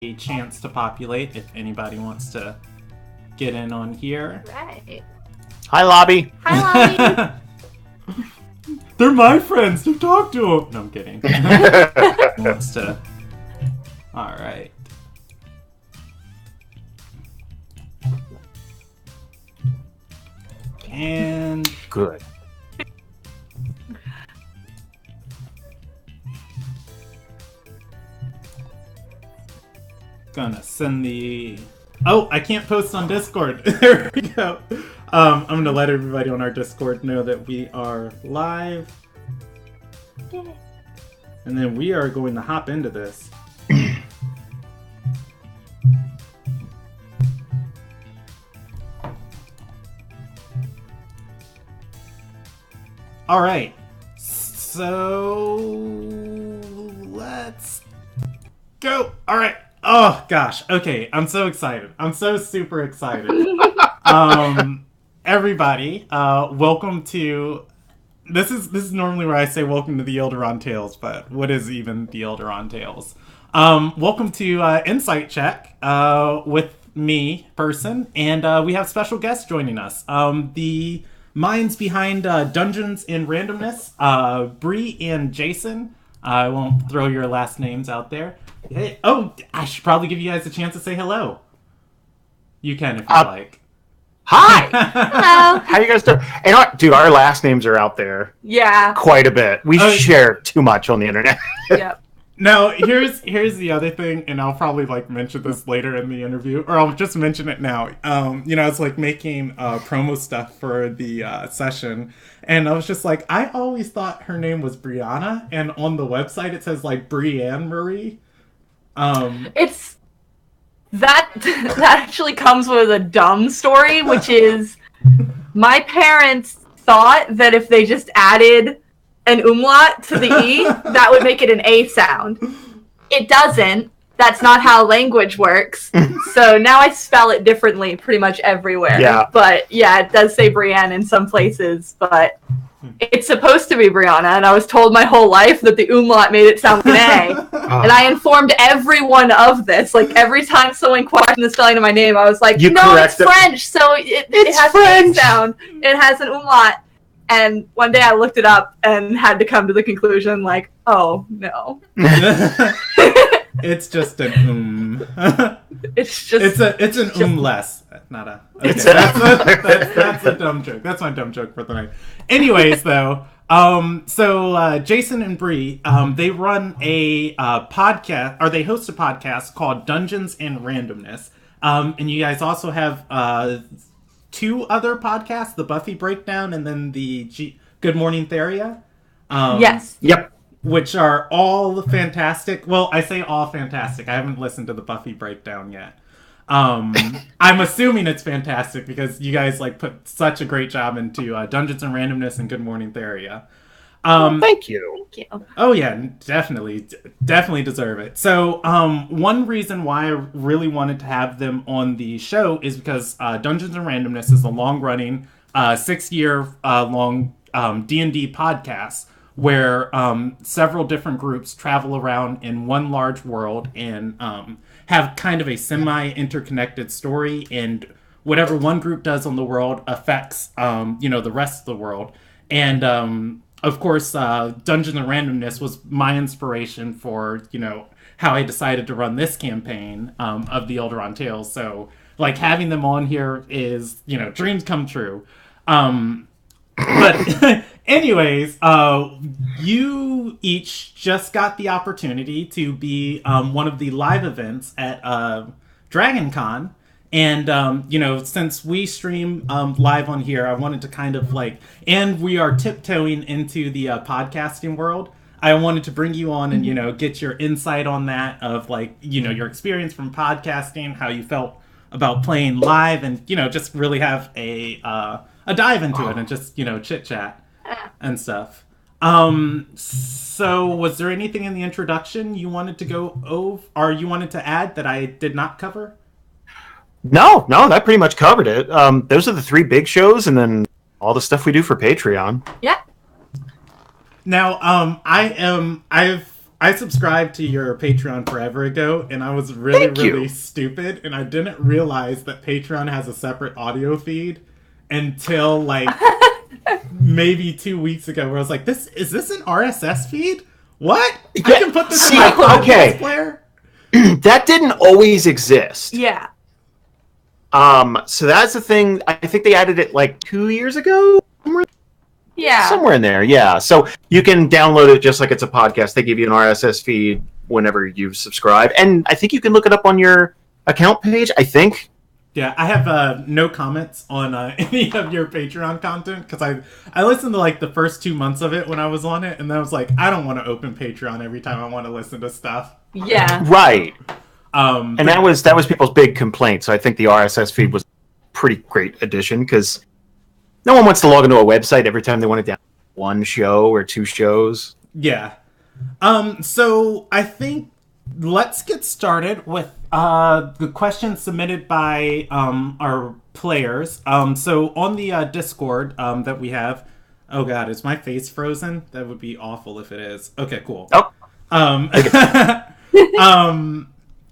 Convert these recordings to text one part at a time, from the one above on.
a chance to populate if anybody wants to get in on here. Right. Hi, Lobby. Hi, Lobby. They're my friends. Don't talk to them. No, I'm kidding. Wants to. All right. And good. Gonna send the. Oh, I can't post on Discord. There we go. I'm gonna let everybody on our Discord know that we are live. And then we are going to hop into this. All right. So let's go. All right. Oh gosh. Okay. I'm so excited. I'm so super excited. Everybody, welcome to. This is normally where I say welcome to the Elderon Tales, but what is even the Elderon Tales? Welcome to Insight Check with me, person, and we have special guests joining us. The minds behind Dungeons and Randomness, Bree and Jason. I won't throw your last names out there. Hey, oh, I should probably give you guys a chance to say hello. You can if you like. Hi! Hello. How you guys doing? And dude, our last names are out there Yeah. quite a bit. We share too much on the internet. Yep. Now, here's the other thing, and I'll probably mention this later in the interview, or I'll just mention it now. It's making promo stuff for the session, and I was just like, I always thought her name was Brianna, and on the website it says Brianne Marie. It's that actually comes with a dumb story, which is my parents thought that if they just added an umlaut to the E, that would make it an A sound. It doesn't. That's not how language works. So now I spell it differently pretty much everywhere. Yeah. But yeah, it does say Brianne in some places, but it's supposed to be Brianna, and I was told my whole life that the umlaut made it sound like an A. And I informed everyone of this. Every time someone questioned the spelling of my name, I was like, no, it's French, so it has an A sound. It has an umlaut. And one day I looked it up and had to come to the conclusion, oh, no. It's just an It's an less, not a. Okay, that's a dumb joke. That's my dumb joke for the night. Anyways, though, so Jason and Bree, they run a podcast, or they host a podcast called Dungeons and Randomness, and you guys also have two other podcasts: the Buffy Breakdown and then the Good Morning Theria. Yes. Yep. Which are all fantastic. Well, I say all fantastic. I haven't listened to the Buffy Breakdown yet. I'm assuming it's fantastic because you guys put such a great job into Dungeons and Randomness and Good Morning Theria. Thank you. Thank you. Oh yeah, definitely deserve it. So one reason why I really wanted to have them on the show is because Dungeons and Randomness is a long-running 6-year long D&D podcast where several different groups travel around in one large world and have kind of a semi-interconnected story, and whatever one group does on the world affects the rest of the world. And of course, Dungeons and Randomness was my inspiration for how I decided to run this campaign of the Elderon Tales. So having them on here is dreams come true. But anyways, you each just got the opportunity to be one of the live events at Dragon Con. And, since we stream live on here, I wanted to kind of and we are tiptoeing into the podcasting world. I wanted to bring you on and, get your insight on that of your experience from podcasting, how you felt about playing live, and, just really have a dive into it and just, chit chat and stuff. So was there anything in the introduction you wanted to go over, or you wanted to add that I did not cover? No, that pretty much covered it. Those are the 3 big shows, and then all the stuff we do for Patreon. Yeah. Now, I've I subscribed to your Patreon forever ago, and I was really stupid, and I didn't realize that Patreon has a separate audio feed until like maybe 2 weeks ago, where I was like, is this an RSS feed? What? I can put this in my podcast player? That didn't always exist. Yeah. So that's the thing. I think they added it like 2 years ago. Yeah. Somewhere in there, yeah. So you can download it just like it's a podcast. They give you an RSS feed whenever you subscribe. And I think you can look it up on your account page, I think. Yeah, I have no comments on any of your Patreon content, because I listened to like the first 2 months of it when I was on it, and then I was like, I don't want to open Patreon every time I want to listen to stuff. Yeah. Right. And that was people's big complaint. So I think the RSS feed was a pretty great addition, because no one wants to log into a website every time they want to download one show or two shows. Yeah. So I think let's get started with the questions submitted by our players. So on the Discord that we have. Oh God, is my face frozen? That would be awful if it is. Okay, cool. Oh.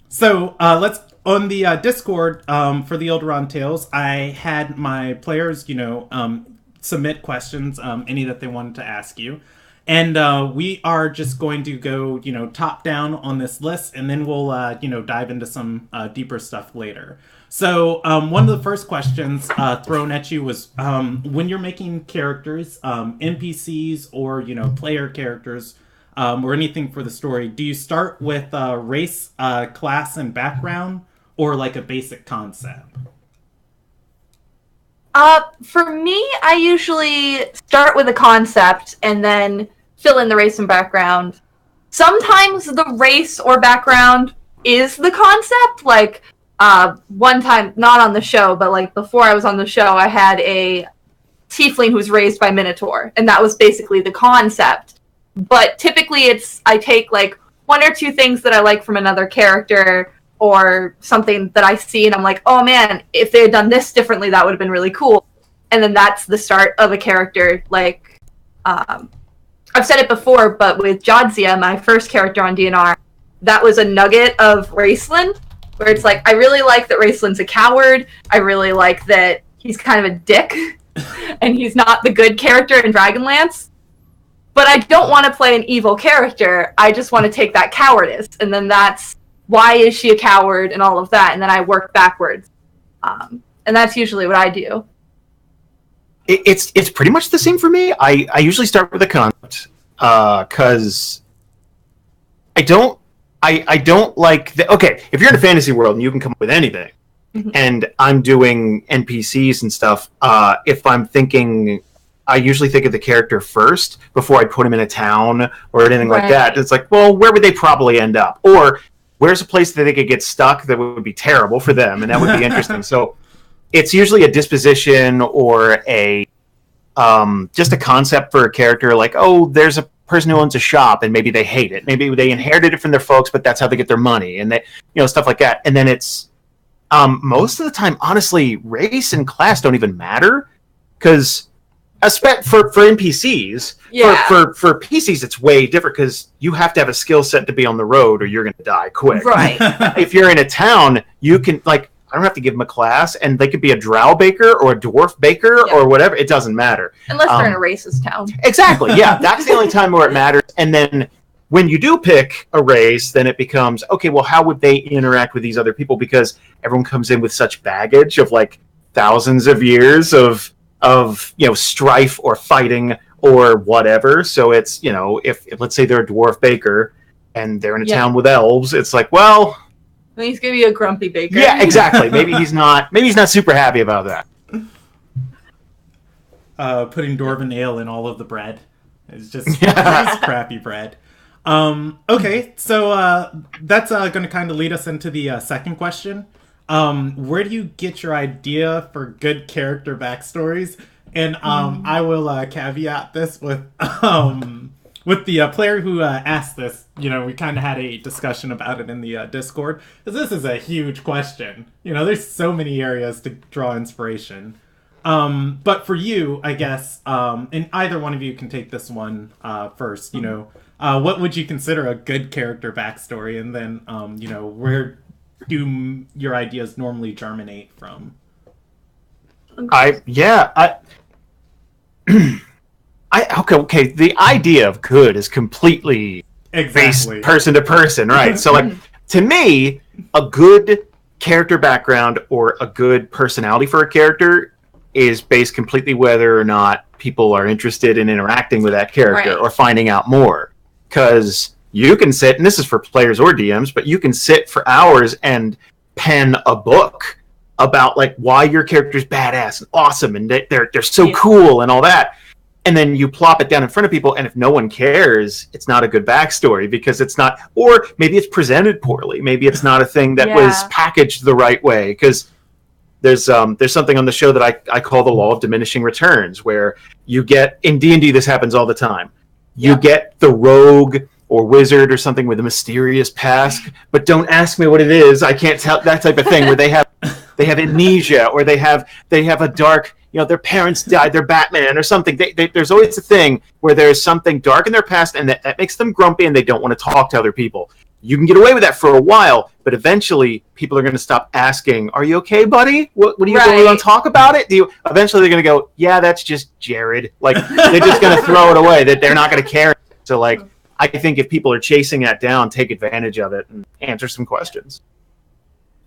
So let's on the Discord for the Elderon Tales. I had my players, submit questions, any that they wanted to ask you, and we are just going to go, top down on this list, and then we'll, dive into some deeper stuff later. So one of the first questions thrown at you was when you're making characters, NPCs or player characters. Or anything for the story, do you start with race, class, and background, or like a basic concept? For me, I usually start with a concept and then fill in the race and background. Sometimes the race or background is the concept. Like, one time, not on the show, but like before I was on the show, I had a tiefling who was raised by Minotaur, and that was basically the concept. But typically I take like one or two things that I like from another character or something that I see and I'm like, oh man, if they had done this differently, that would have been really cool. And then that's the start of a character. Like, I've said it before, but with Jadzia, my first character on DNR, that was a nugget of Raceland, where it's like, I really like that Raceland's a coward. I really like that he's kind of a dick and he's not the good character in Dragonlance. But I don't want to play an evil character. I just want to take that cowardice. And then that's, why is she a coward and all of that. And then I work backwards. And that's usually what I do. It's pretty much the same for me. I usually start with a concept. Because I don't like... Okay, if you're in a fantasy world and you can come up with anything, and I'm doing NPCs and stuff, if I'm thinking... I usually think of the character first before I put him in a town or anything like that. It's like, well, where would they probably end up? Or where's a place that they could get stuck that would be terrible for them, and that would be interesting. So it's usually a disposition or a just a concept for a character, like, oh, there's a person who owns a shop and maybe they hate it. Maybe they inherited it from their folks, but that's how they get their money, and they, stuff like that. And then it's most of the time, honestly, race and class don't even matter, because for NPCs, for PCs, it's way different, because you have to have a skill set to be on the road or you're going to die quick. Right. If you're in a town, you can, like, I don't have to give them a class, and they could be a drow baker or a dwarf baker or whatever. It doesn't matter. Unless they're in a racist town. Exactly, yeah. That's the only time where it matters. And then when you do pick a race, then it becomes, okay, well, how would they interact with these other people? Because everyone comes in with such baggage of, like, thousands of years of strife or fighting or whatever. So it's, if let's say they're a dwarf baker and they're in a town with elves, it's like, well, he's gonna be a grumpy baker. Yeah, exactly. Maybe he's not super happy about that. Putting Dwarven ale in all of the bread is just crappy bread. Okay, so that's going to kind of lead us into the second question. Where do you get your idea for good character backstories? And I will caveat this with the player who asked this. We kind of had a discussion about it in the Discord, because this is a huge question. There's so many areas to draw inspiration. But for you, I guess, and either one of you can take this one first. what would you consider a good character backstory, and then where do your ideas normally germinate from? Okay. The idea of good is completely based person to person, right? So, like, to me, a good character background or a good personality for a character is based completely whether or not people are interested in interacting with that character or finding out more. Because you can sit, and this is for players or DMs, but you can sit for hours and pen a book about like why your character's badass and awesome and they're so cool and all that. And then you plop it down in front of people, and if no one cares, it's not a good backstory because it's not, or maybe it's presented poorly. Maybe it's not a thing that was packaged the right way. Because there's something on the show that I call the law of diminishing returns, where you get, in D&D this happens all the time, you get the rogue or wizard or something with a mysterious past, but don't ask me what it is. I can't tell, that type of thing, where they have amnesia, or they have a dark, their parents died, they're Batman or something. There's always a thing where there's something dark in their past, and that makes them grumpy, and they don't want to talk to other people. You can get away with that for a while, but eventually people are going to stop asking, "Are you okay, buddy? What are you going to talk about it?" Eventually they're going to go, "Yeah, that's just Jared." Like, they're just going to throw it away. That they're not going to care. So, like, I think if people are chasing that down, take advantage of it and answer some questions.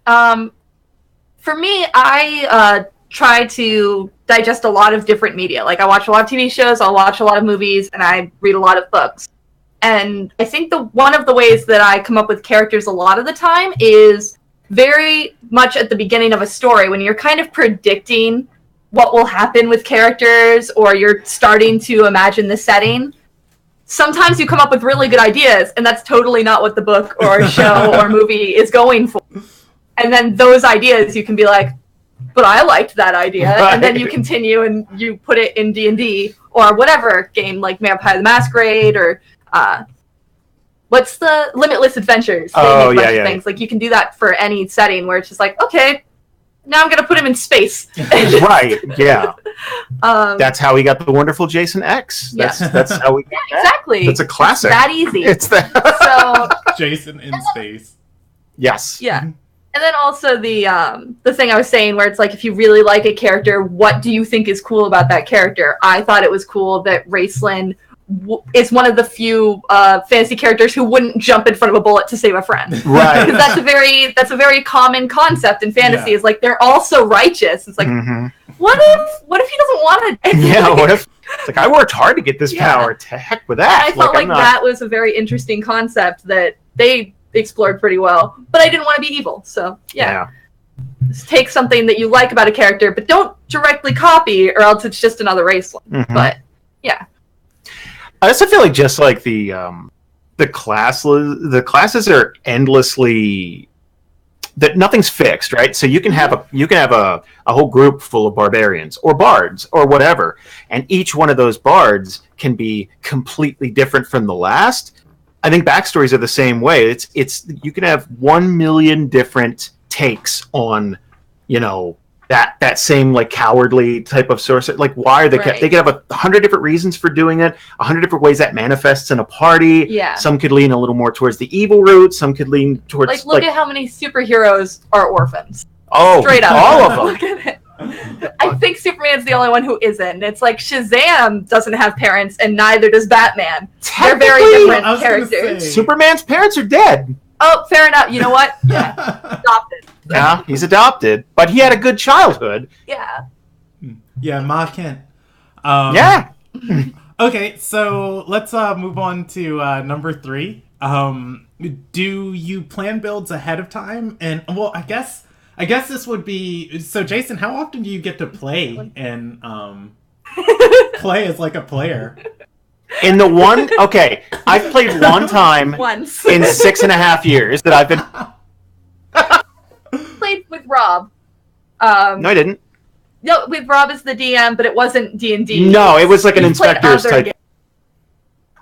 For me, I try to digest a lot of different media. Like, I watch a lot of TV shows, I'll watch a lot of movies, and I read a lot of books. And I think one of the ways that I come up with characters a lot of the time is very much at the beginning of a story, when you're kind of predicting what will happen with characters, or you're starting to imagine the setting. Sometimes you come up with really good ideas, and that's totally not what the book or show or movie is going for. And then those ideas, you can be like, but I liked that idea. Right. And then you continue and you put it in D&D or whatever game, like Vampire the Masquerade, or what's the Limitless Adventures? They make things. Like, you can do that for any setting where it's just like, okay, now I'm going to put him in space. Right, yeah. That's how we got the wonderful Jason X. That's how we got that. Exactly. It's a classic. It's that easy. It's that. So, Jason in space. Yes. Yeah. And then also the thing I was saying, where it's like, if you really like a character, what do you think is cool about that character? I thought it was cool that Raceland is one of the few fantasy characters who wouldn't jump in front of a bullet to save a friend. Right. Because that's a very common concept in fantasy. Is like, they're all so righteous. It's like, what if he doesn't want to? Yeah. What if? It's like, I worked hard to get this power. To heck with that. And I felt like that was a very interesting concept that they explored pretty well, but I didn't want to be evil, so just take something that you like about a character, but don't directly copy, or else it's just another race one. But I also feel like, just like the classes are endlessly, that nothing's fixed, right? So you can have a whole group full of barbarians or bards or whatever, and each one of those bards can be completely different from the last. I think backstories are the same way. It's you can have 1 million different takes on, that same, like, cowardly type of source. Like, why are they could have 100 different reasons for doing it, 100 different ways that manifests in a party. Yeah. Some could lean a little more towards the evil route. Some could lean towards, like, look at how many superheroes are orphans. Oh, straight up, all of them. Look at it. I think Superman's the only one who isn't. It's like Shazam doesn't have parents, and neither does Batman. They're very different characters. Superman's parents are dead. Oh, fair enough. You know what? Yeah, adopted. Yeah, he's adopted, but he had a good childhood. Yeah. Yeah, Ma Kent. Yeah. Okay, so let's move on to number 3. Do you plan builds ahead of time? And, well, I guess this would be... So, Jason, how often do you get to play and play as, like, a player? In the one... Okay, I've played one time once in 6.5 years that I've been... Played with Rob. No, I didn't. No, with Rob as the DM, but it wasn't D&D. No, it was like an inspector's type.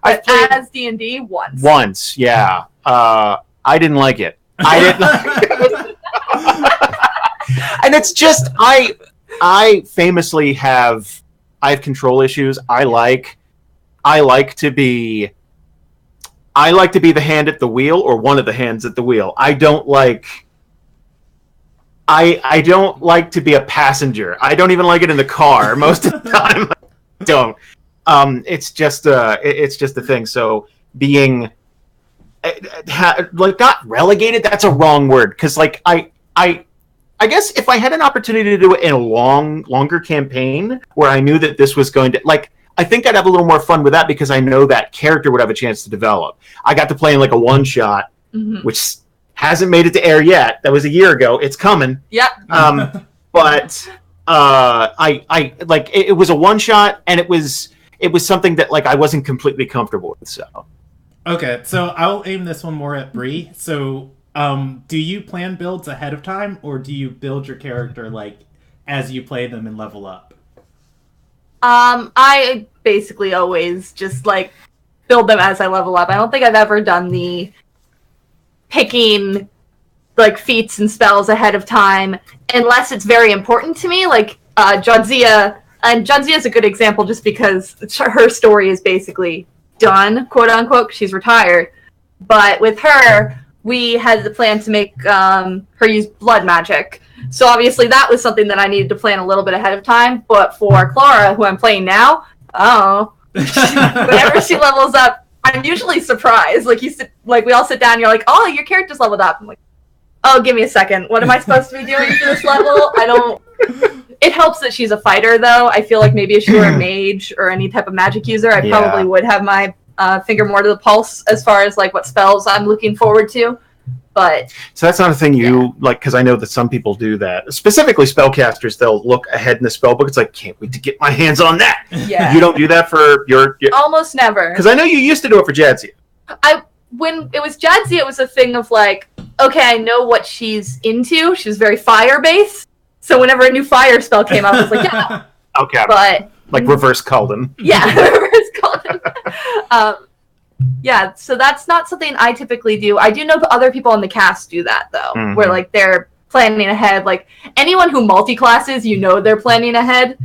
I played as D&D once. Once, yeah. I didn't like it. I didn't like it. And it's just, I famously have control issues. I like to be I like to be the hand at the wheel, or one of the hands at the wheel. I don't like to be a passenger. I don't even like it in the car most of the time. I don't. It's just a thing. So being like not relegated, that's a wrong word, because like I guess if I had an opportunity to do it in a longer campaign where I knew that this was going to, like, I think I'd have a little more fun with that, because I know that character would have a chance to develop. I got to play in like a one shot, which hasn't made it to air yet. That was a year ago. It's coming. Yep. But I like it was a one shot, and it was something that like I wasn't completely comfortable with. So okay, so I'll aim this one more at Bree. So do you plan builds ahead of time, or do you build your character like as you play them and level up? I basically always just like build them as I level up. I don't think I've ever done the picking like feats and spells ahead of time unless it's very important to me, like Jadzia. And Jadzia is a good example just because her story is basically done, quote unquote. She's retired. But with her, we had the plan to make her use blood magic. So obviously that was something that I needed to plan a little bit ahead of time. But for Clara, who I'm playing now, whenever she levels up, I'm usually surprised. Like we all sit down, and you're like, "Oh, your character's leveled up." I'm like, "Oh, give me a second. What am I supposed to be doing for this level?" I don't. It helps that she's a fighter, though. I feel like maybe if she were a mage or any type of magic user, I probably would have my finger more to the pulse as far as like what spells I'm looking forward to. But so that's not a thing you like, because I know that some people do that. Specifically, spellcasters, they'll look ahead in the spell book. It's like, can't wait to get my hands on that. Yeah, you don't do that for your almost never. Because I know you used to do it for Jadzia. When it was Jadzia, it was a thing of like, okay, I know what she's into. She was very fire based. So whenever a new fire spell came out, I was like, yeah. Okay. But like reverse Culden. Yeah, reverse Culden. Yeah, so that's not something I typically do. I do know other people on the cast do that, though, where, like, they're planning ahead. Like, anyone who multi-classes, you know they're planning ahead.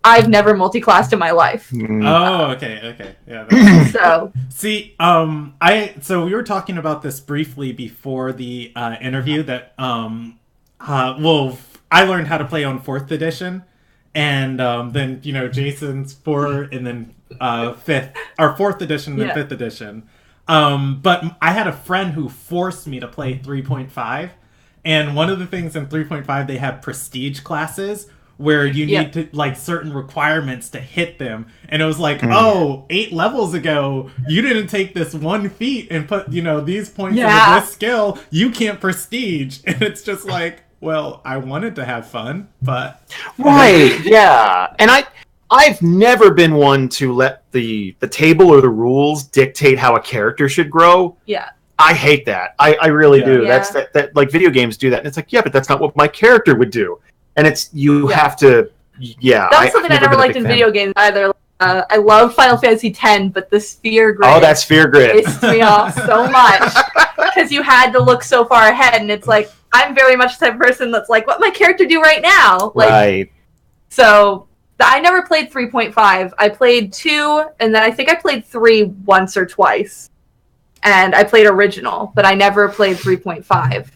I've never multi-classed in my life. Oh, okay. Yeah. So. See, so we were talking about this briefly before the interview that, I learned how to play on 4th edition, and then, Jason's 4, and then 5th, or 4th edition and 5th edition. But I had a friend who forced me to play 3.5, and one of the things in 3.5, they have prestige classes where you need to, like, certain requirements to hit them. And it was like, 8 levels ago, you didn't take this one feat and put, these points into this skill. You can't prestige. And it's just like, well, I wanted to have fun, but... Right, yeah. And I've never been one to let the table or the rules dictate how a character should grow. Yeah. I hate that. I really do. Yeah. That's that like video games do that. And it's like, but that's not what my character would do. And it's, have to, That's something I never liked in video games either. I love Final Fantasy X, but the sphere grid. Oh, that sphere grid. Pissed me off so much. Because you had to look so far ahead, and it's like, I'm very much the type of person that's like, what my character do right now? Like, right. So, I never played 3.5. I played 2, and then I think I played 3 once or twice. And I played original, but I never played 3.5.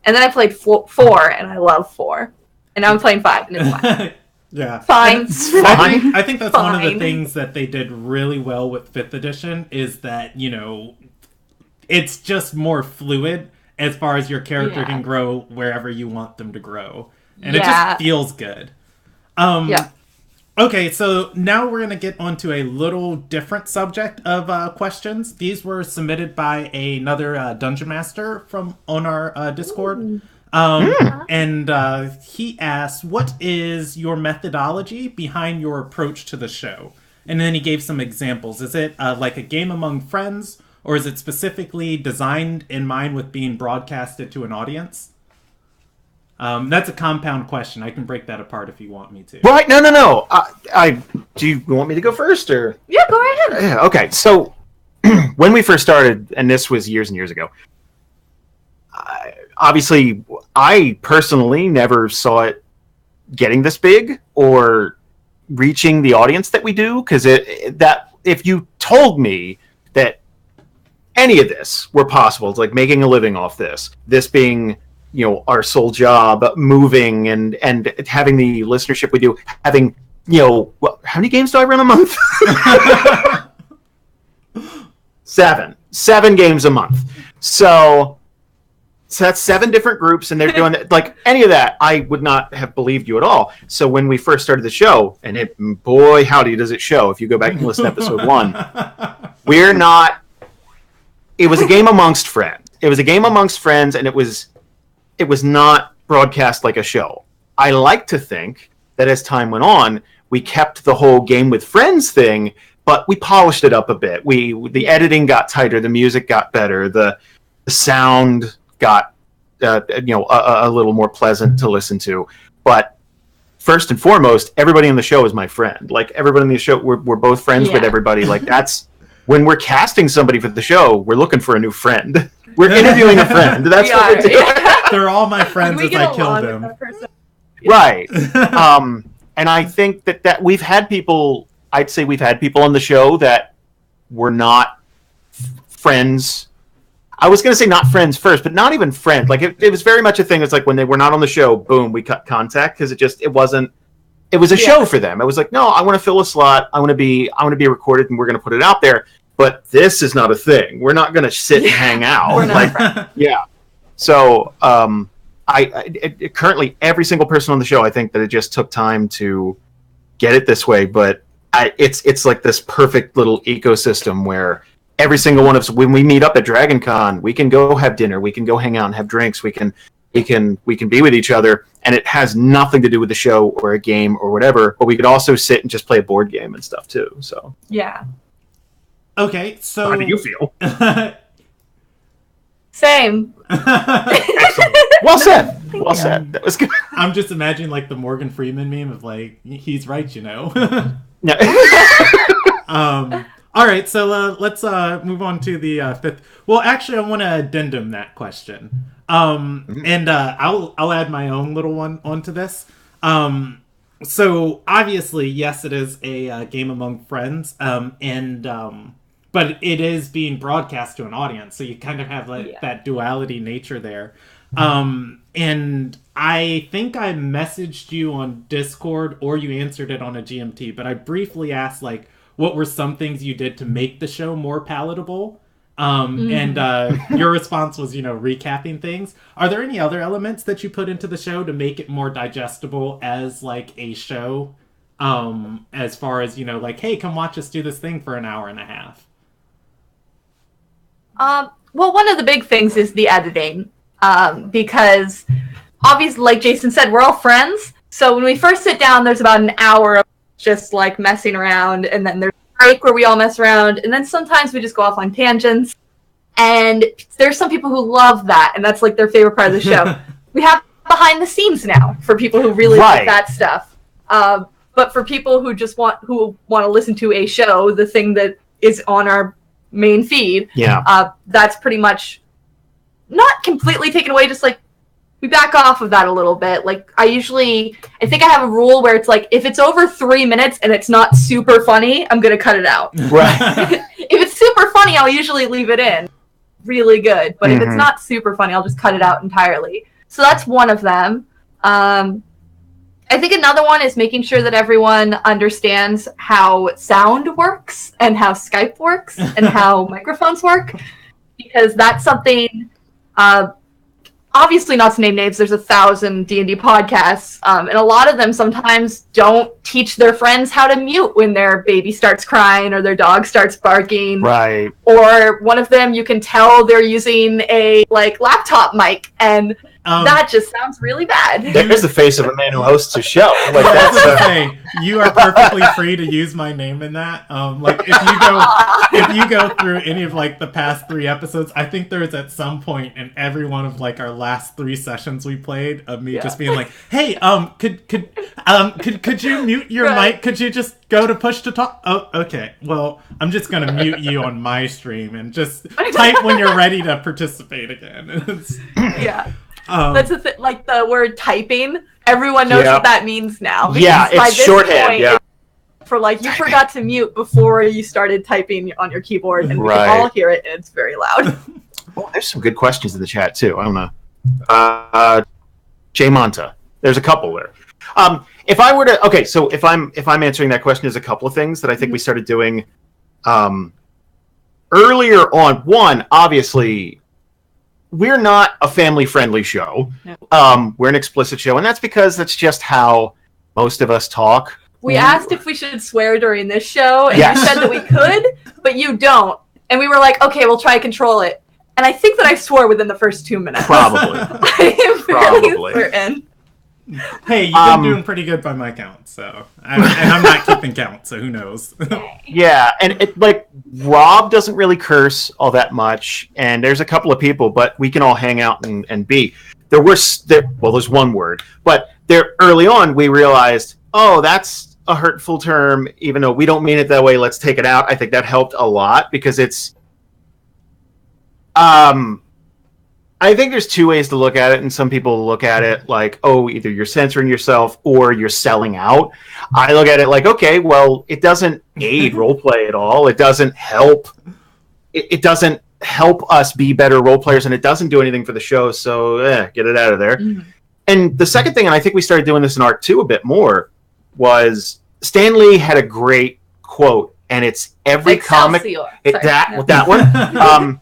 And then I played 4, and I love 4. And now I'm playing 5, and it's fine. Yeah. Fine. I think that's one of the things that they did really well with 5th edition is that, it's just more fluid as far as your character can grow wherever you want them to grow. And it just feels good. Okay, so now we're going to get onto a little different subject of questions. These were submitted by another Dungeon Master on our Discord. And he asked, what is your methodology behind your approach to the show? And then he gave some examples. Is it like a game among friends, or is it specifically designed in mind with being broadcasted to an audience? That's a compound question. I can break that apart if you want me to. Right? No. Do you want me to go first, or? Yeah, go ahead. Yeah, okay. So, when we first started, and this was years and years ago, obviously, I personally never saw it getting this big or reaching the audience that we do. Because if you told me that any of this were possible, it's like making a living off this being, you know, our sole job, moving and having the listenership we do, having, you know, how many games do I run a month? 7 games a month. So that's 7 different groups, and they're doing that. Like, any of that, I would not have believed you at all. So when we first started the show, and boy, howdy, does it show if you go back and listen to episode 1. We're not. It was a game amongst friends. It was a game amongst friends, and it was not broadcast like a show. I like to think that as time went on, we kept the whole game with friends thing, but we polished it up a bit. The editing got tighter, the music got better, the sound got a little more pleasant to listen to. But first and foremost, everybody in the show is my friend. Like, everybody in the show, we're both friends with everybody. Like, that's when we're casting somebody for the show, we're looking for a new friend. We're interviewing a friend. That's what we're doing. They're all my friends as I kill them. Right. And I think that we've had people, I'd say we've had people on the show that were not friends. I was going to say not friends first, but not even friends. Like, it was very much a thing. It's like when they were not on the show, boom, we cut contact, because it was a show for them. It was like, no, I want to fill a slot. I want to be recorded, and we're going to put it out there. But this is not a thing. We're not going to sit and hang out. We're not friends. Yeah. So, currently every single person on the show, I think that it just took time to get it this way, but it's like this perfect little ecosystem where every single one of us, when we meet up at Dragon Con, we can go have dinner, we can go hang out and have drinks, we can be with each other, and it has nothing to do with the show or a game or whatever, but we could also sit and just play a board game and stuff too. So yeah. Okay, so how do you feel? Same. Excellent. Well said. Well said. That was good. I'm just imagining like the Morgan Freeman meme of like, he's right, you know. No. All right, so let's move on to the 5th. Well, actually, I want to addendum that question, and I'll add my own little one onto this. So obviously, yes, it is a game among friends, but it is being broadcast to an audience, so you kind of have that duality nature there. And I think I messaged you on Discord, or you answered it on a GMT, but I briefly asked, like, what were some things you did to make the show more palatable? And your response was, recapping things. Are there any other elements that you put into the show to make it more digestible as, like, a show? As far as, like, hey, come watch us do this thing for an hour and a half. Well, one of the big things is the editing. Because obviously, like Jason said, we're all friends. So when we first sit down, there's about an hour of just like messing around, and then there's a break where we all mess around, and then sometimes we just go off on tangents. And there's some people who love that, and that's like their favorite part of the show. We have behind the scenes now for people who really like that stuff. But for people who just want to listen to a show, the thing that is on our main feed, that's pretty much not completely taken away, just like we back off of that a little bit. Like I think I have a rule where it's like, if it's over 3 minutes and it's not super funny, I'm going to cut it out. Right. If it's super funny, I'll usually leave it in. Really good. But if it's not super funny, I'll just cut it out entirely. So that's one of them. I think another one is making sure that everyone understands how sound works and how Skype works and how microphones work, because that's something, obviously not to name names, there's 1,000 D&D podcasts, and a lot of them sometimes don't teach their friends how to mute when their baby starts crying or their dog starts barking. Right. Or one of them, you can tell they're using a laptop mic, and that just sounds really bad. There's the face of a man who hosts a show. Like that's the thing. You are perfectly free to use my name in that. If you go through any of the past 3 episodes, I think there's at some point in every one of our last 3 sessions we played of me just being like, "Hey, could you mute your mic? Could you just go to push to talk? Oh, okay. Well, I'm just gonna mute you on my stream and just type when you're ready to participate again." Yeah. That's the thing, like the word typing. Everyone knows what that means now. Yeah, it's shorthand. for like, you forgot to mute before you started typing on your keyboard, and we Right. can all hear it, and it's very loud. Oh, there's some good questions in the chat too. I don't know. Jay Monta. There's a couple there. If I were to, okay, so if I'm answering that question, there's a couple of things that I think we started doing earlier on. One, obviously, we're not a family-friendly show. No. We're an explicit show, and that's because that's just how most of us talk. We asked if we should swear during this show, and Yes. you said that we could, but you don't. And we were like, okay, we'll try to control it. And I think that I swore within the first 2 minutes. Probably. I am fairly certain. Hey, you've been doing pretty good by my count, so and I'm not keeping count, so who knows? Yeah, and it, like, Rob doesn't really curse all that much, and there's a couple of people, but we can all hang out and be. There's one word, but there early on we realized, oh, that's a hurtful term, even though we don't mean it that way. Let's take it out. I think that helped a lot because it's. I think there's two ways to look at it, and some people look at it like, oh, either you're censoring yourself or you're selling out. I look at it like, okay, well, it doesn't aid roleplay at all. It doesn't help. It doesn't help us be better role players, and it doesn't do anything for the show, so get it out of there. Mm-hmm. And the second thing, and I think we started doing this in Arc 2 a bit more, was Stan Lee had a great quote, and it's every comic... That one.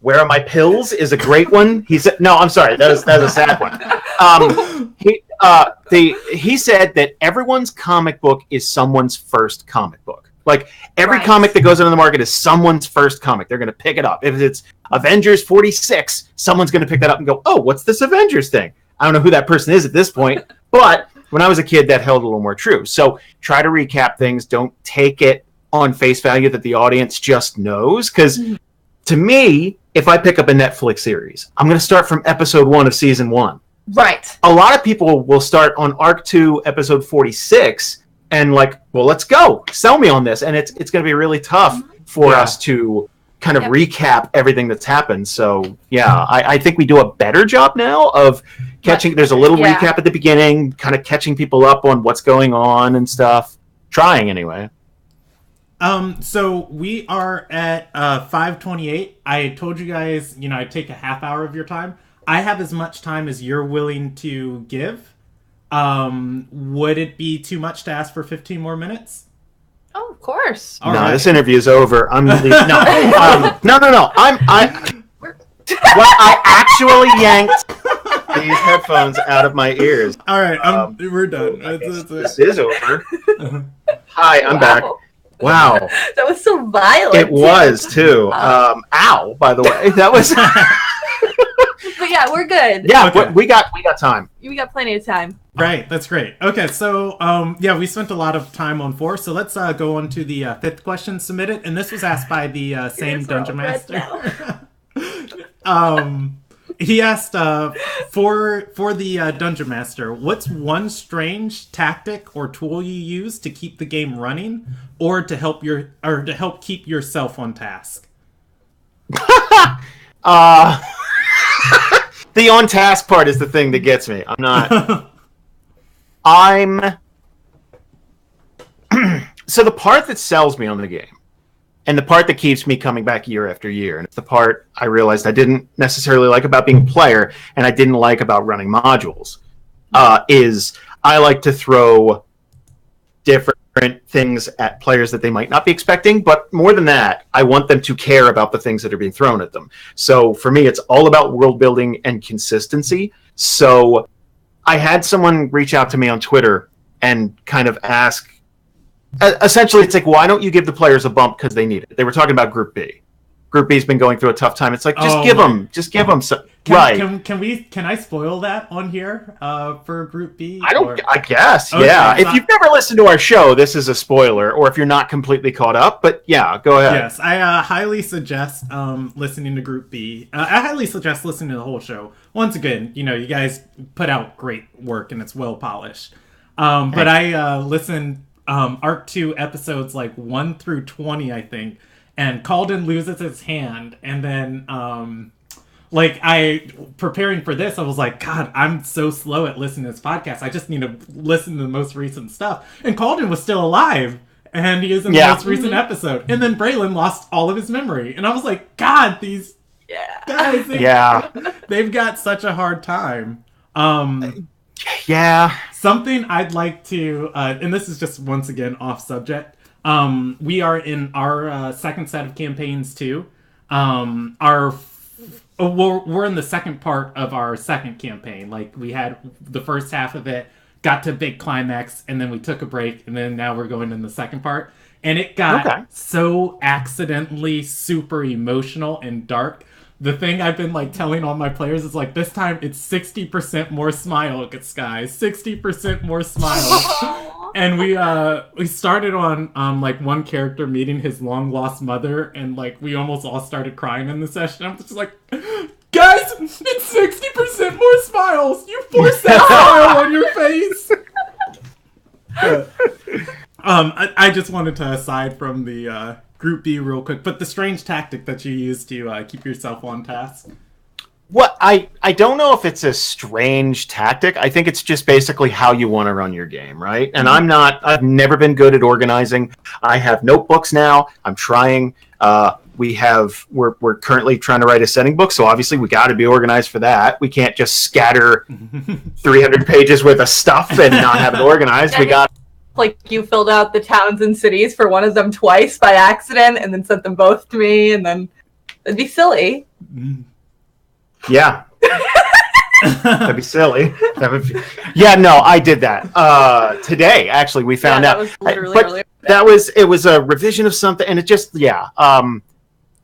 Where are my pills is a great one. He said, no, I'm sorry, that was a sad one. He said that everyone's comic book is someone's first comic book. Like, every comic that goes into the market is someone's first comic. They're going to pick it up. If it's Avengers 46, someone's going to pick that up and go, oh, what's this Avengers thing? I don't know who that person is at this point, but when I was a kid, that held a little more true. So try to recap things. Don't take it on face value that the audience just knows, because to me, if I pick up a Netflix series, I'm going to start from episode 1 of season 1. Right. A lot of people will start on Arc 2, episode 46, and like, well, let's go. Sell me on this. And it's going to be really tough for us to kind of recap everything that's happened. So, yeah, I think we do a better job now of catching. There's a little recap at the beginning, kind of catching people up on what's going on and stuff. Trying, anyway. So we are at 5:28. I told you guys, I'd take a half hour of your time. I have as much time as you're willing to give. Would it be too much to ask for 15 more minutes? Oh, of course. All right. This interview's over. I'm leaving. No. No. I actually yanked these headphones out of my ears. All right, we're done. This is over. Hi, I'm back. Wow. That was so violent. It was, too. Ow, by the way. That was... But yeah, we're good. Yeah, okay. we got time. We got plenty of time. Right, that's great. Okay, so, we spent a lot of time on 4, so let's go on to the 5th question submitted, and this was asked by the same Dungeon Master. He asked, for the Dungeon Master, what's one strange tactic or tool you use to keep the game running, or to help keep yourself on task? The on task part is the thing that gets me. So the part that sells me on the game, and the part that keeps me coming back year after year, and it's the part I realized I didn't necessarily like about being a player, and I didn't like about running modules, is I like to throw different things at players that they might not be expecting, but more than that, I want them to care about the things that are being thrown at them. So for me, it's all about world building and consistency. So I had someone reach out to me on Twitter and kind of ask, essentially, it's like, why don't you give the players a bump because they need it? They were talking about Group B. Group B's been going through a tough time. It's like, just give them some. Right. Can I spoil that on here for Group B? I guess, okay, yeah. If you've never listened to our show, this is a spoiler, or if you're not completely caught up, but yeah, go ahead. Yes, I highly suggest listening to Group B. I highly suggest listening to the whole show. Once again, you guys put out great work, and it's well polished. But I listened Arc 2 episodes like 1 through 20, I think, and Calden loses his hand, and then like preparing for this, I was like, God, I'm so slow at listening to this podcast. I just need to listen to the most recent stuff. And Calden was still alive, and he is in the most recent episode. And then Braylon lost all of his memory, and I was like, God, these guys, they've got such a hard time. Something I'd like to, and this is just once again off subject. We are in our second set of campaigns too. We're in the second part of our second campaign. Like, we had the first half of it, got to big climax, and then we took a break, and then now we're going in the second part. And it got so accidentally super emotional and dark. The thing I've been like telling all my players is like, this time it's 60% more smile, guys. 60% more smile. And we started on like one character meeting his long lost mother, and like we almost all started crying in the session. I'm just like, guys, it's 60% more smiles. You forced that smile on your face. I just wanted to aside from the Group B real quick, but the strange tactic that you use to keep yourself on task. What I don't know if it's a strange tactic. I think it's just basically how you want to run your game, right? And I've never been good at organizing. I have notebooks now. I'm trying. We're currently trying to write a setting book, so obviously we got to be organized for that. We can't just scatter 300 pages worth of stuff and not have it organized. We got. Like, you filled out the towns and cities for one of them twice by accident and then sent them both to me, and then it'd be silly. Yeah. That'd be silly. Yeah, no, I did that. Today, actually, we found out. Was literally earlier. It was a revision of something, and it just,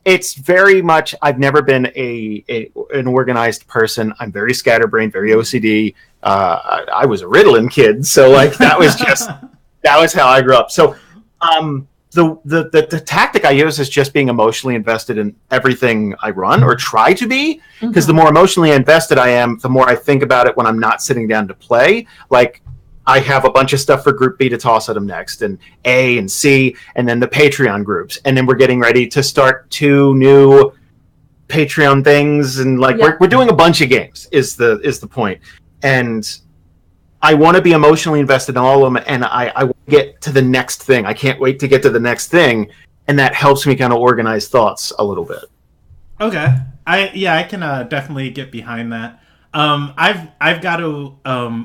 it's very much, I've never been an organized person. I'm very scatterbrained, very OCD. I was a Ritalin kid, so like that was how I grew up. So the tactic I use is just being emotionally invested in everything I run, or try to be, because the more emotionally invested I am, the more I think about it when I'm not sitting down to play. Like, I have a bunch of stuff for Group B to toss at them next, and A and C, and then the Patreon groups, and then we're getting ready to start 2 new Patreon things, and like we're doing a bunch of games is the point. And I want to be emotionally invested in all of them, and I want to get to the next thing. I can't wait to get to the next thing, and that helps me kind of organize thoughts a little bit. Okay, I can definitely get behind that. I've got to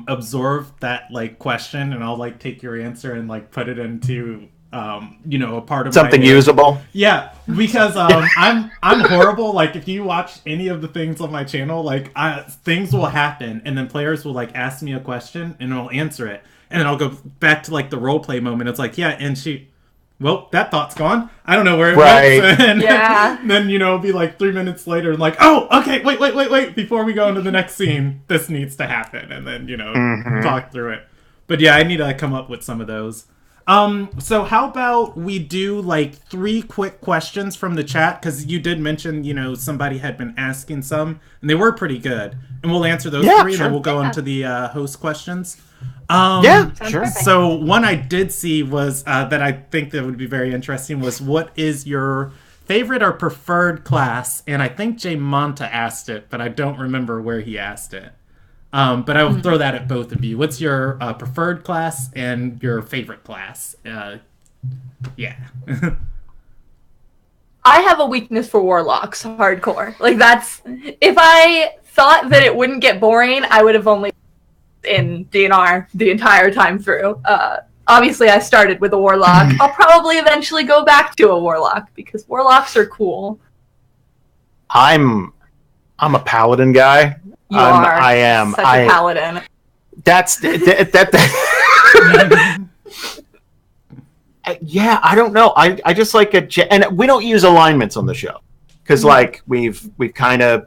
absorb that like question, and I'll like take your answer and like put it into a part of something usable. Yeah, because I'm horrible. Like, if you watch any of the things on my channel, like things will happen, and then players will like ask me a question, and I'll answer it, and then I'll go back to like the role play moment. It's like, well, that thought's gone. I don't know where it went. And then it'll be like 3 minutes later, and like, oh, okay, wait. Before we go into the next scene, this needs to happen, and then talk through it. But yeah, I need to come up with some of those. So how about we do like 3 quick questions from the chat, because you did mention, somebody had been asking some, and they were pretty good, and we'll answer those 3, and then we'll go into the host questions. Sure. So one I did see was that I think that would be very interesting was, what is your favorite or preferred class? And I think Jay Monta asked it, but I don't remember where he asked it. But I will throw that at both of you. What's your preferred class and your favorite class? Yeah. I have a weakness for warlocks, hardcore. Like, that's... If I thought that it wouldn't get boring, I would have only in DNR the entire time through. Obviously, I started with a warlock. I'll probably eventually go back to a warlock, because warlocks are cool. I'm a paladin guy. I am such a paladin. That's yeah, I don't know. I just like and we don't use alignments on the show, because like we've kind of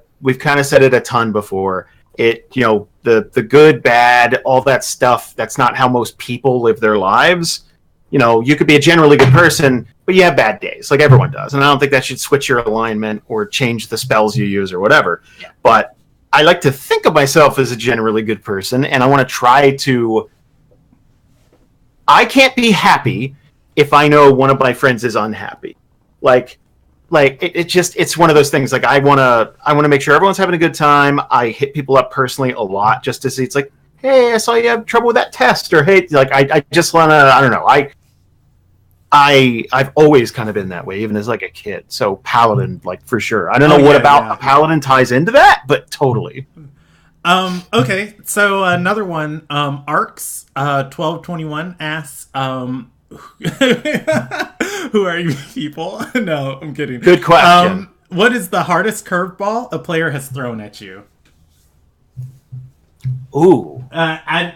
said it a ton before. It the good, bad, all that stuff. That's not how most people live their lives. You could be a generally good person, but you have bad days, like everyone does. And I don't think that should switch your alignment or change the spells you use or whatever. Yeah. But I like to think of myself as a generally good person, and I want to try to... I can't be happy if I know one of my friends is unhappy. Like, like it's one of those things. Like I wanna make sure everyone's having a good time. I hit people up personally a lot just to see. It's like, hey, I saw you have trouble with that test, or hey, like I just wanna, I don't know, I've always kind of been that way, even as like a kid. So paladin, like for sure. I don't know what about a paladin ties into that, but totally. Okay, so another one, Arcs 1221 asks, who are you people? No, I'm kidding. Good question. What is the hardest curveball a player has thrown at you? Ooh. I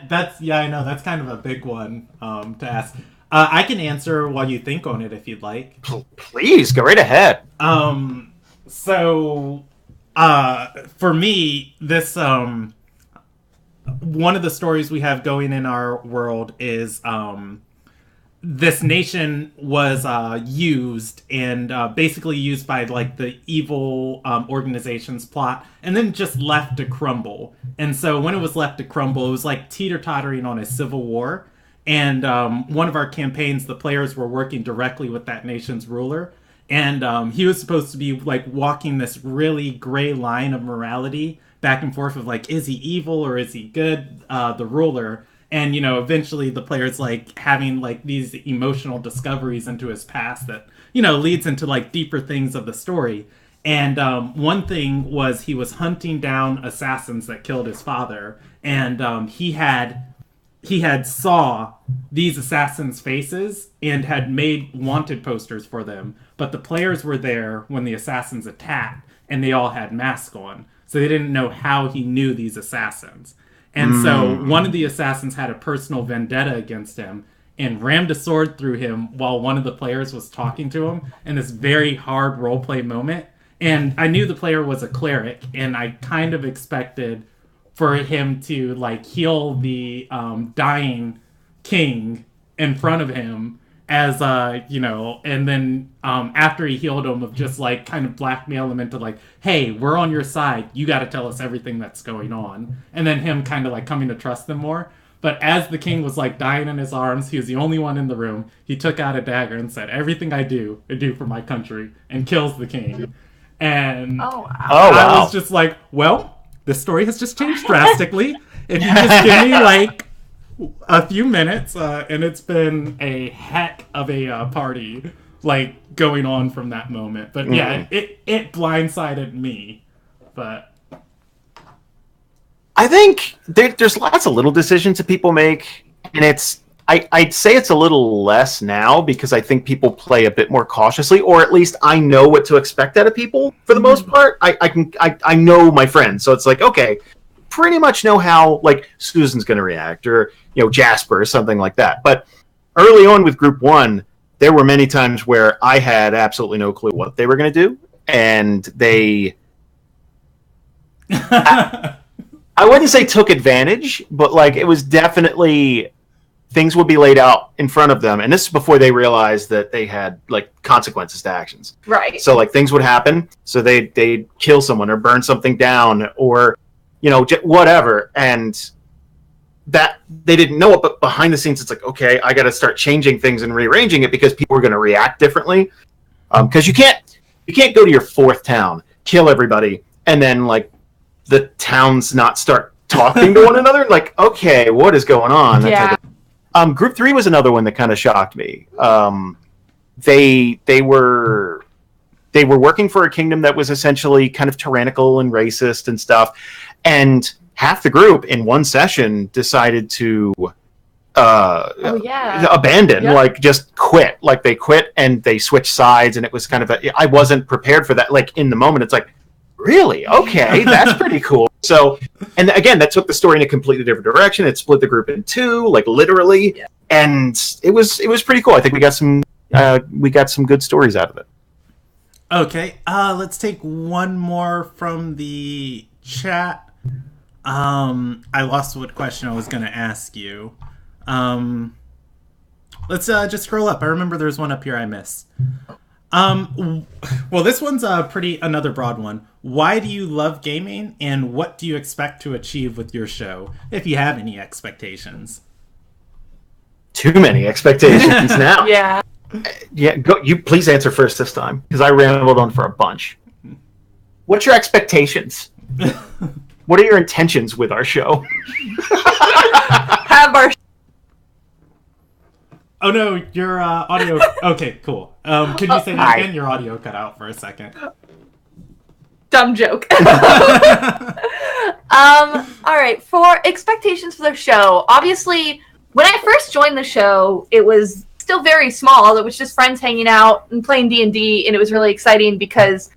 know that's kind of a big one to ask. I can answer while you think on it if you'd like. Please go right ahead. So for me, this one of the stories we have going in our world is this nation was used and basically used by like the evil organization's plot, and then just left to crumble. And so when it was left to crumble, it was like teeter-tottering on a civil war. And one of our campaigns, the players were working directly with that nation's ruler. And he was supposed to be like walking this really gray line of morality back and forth of like, is he evil or is he good, the ruler? And, you know, eventually the player's like having like these emotional discoveries into his past that, you know, leads into like deeper things of the story. And one thing was he was hunting down assassins that killed his father. And he had saw these assassins' faces and had made wanted posters for them. But the players were there when the assassins attacked, and they all had masks on. So they didn't know how he knew these assassins. And so one of the assassins had a personal vendetta against him and rammed a sword through him while one of the players was talking to him in this very hard roleplay moment. And I knew the player was a cleric, and I kind of expected for him to like heal the dying king in front of him as you know, and then after he healed him, of just like kind of blackmail him into like, hey, we're on your side, you got to tell us everything that's going on, and then him kind of like coming to trust them more. But as the king was like dying in his arms, he was the only one in the room. He took out a dagger and said, everything I do for my country, and kills the king. And I was just like, well, this story has just changed drastically. If you just give me like a few minutes, and it's been a heck of a party like going on from that moment. But yeah, it blindsided me. But I think there's lots of little decisions that people make, and I'd say it's a little less now because I think people play a bit more cautiously, or at least I know what to expect out of people for the most part. I know my friends, so it's like, okay, pretty much know how like Susan's going to react, or you know, Jasper or something like that. But early on with Group 1, there were many times where I had absolutely no clue what they were going to do, and they I wouldn't say took advantage, but like it was definitely things would be laid out in front of them, and this is before they realized that they had like consequences to actions. Right. So like things would happen, so they'd kill someone or burn something down, or you know, whatever, and that they didn't know it, but behind the scenes it's like, okay, I got to start changing things and rearranging it because people are going to react differently. Because you can't go to your fourth town, kill everybody, and then like the towns not start talking to one another. Like, okay, what is going on? Yeah. Group 3 was another one that kind of shocked me. They were working for a kingdom that was essentially kind of tyrannical and racist and stuff, and half the group in one session decided to abandon, like just quit. Like they quit and they switched sides, and it was kind of I wasn't prepared for that. Like in the moment, it's like, really? Okay, that's pretty cool. So, and again, that took the story in a completely different direction. It split the group in two, like literally, and it was pretty cool. I think we got some good stories out of it. Okay, let's take one more from the chat. I lost what question I was going to ask you. Let's just scroll up. I remember there's one up here I missed. Well, this one's another broad one. Why do you love gaming, and what do you expect to achieve with your show, if you have any expectations? Too many expectations now. Yeah. Yeah, go. You please answer first this time because I rambled on for a bunch. What's your expectations? What are your intentions with our show? Have our Oh no, your audio. Okay, cool. Could you say that again? Your audio cut out for a second. dumb joke. All right, for expectations for the show, obviously, when I first joined the show, it was still very small. It was just friends hanging out and playing D&D, and it was really exciting because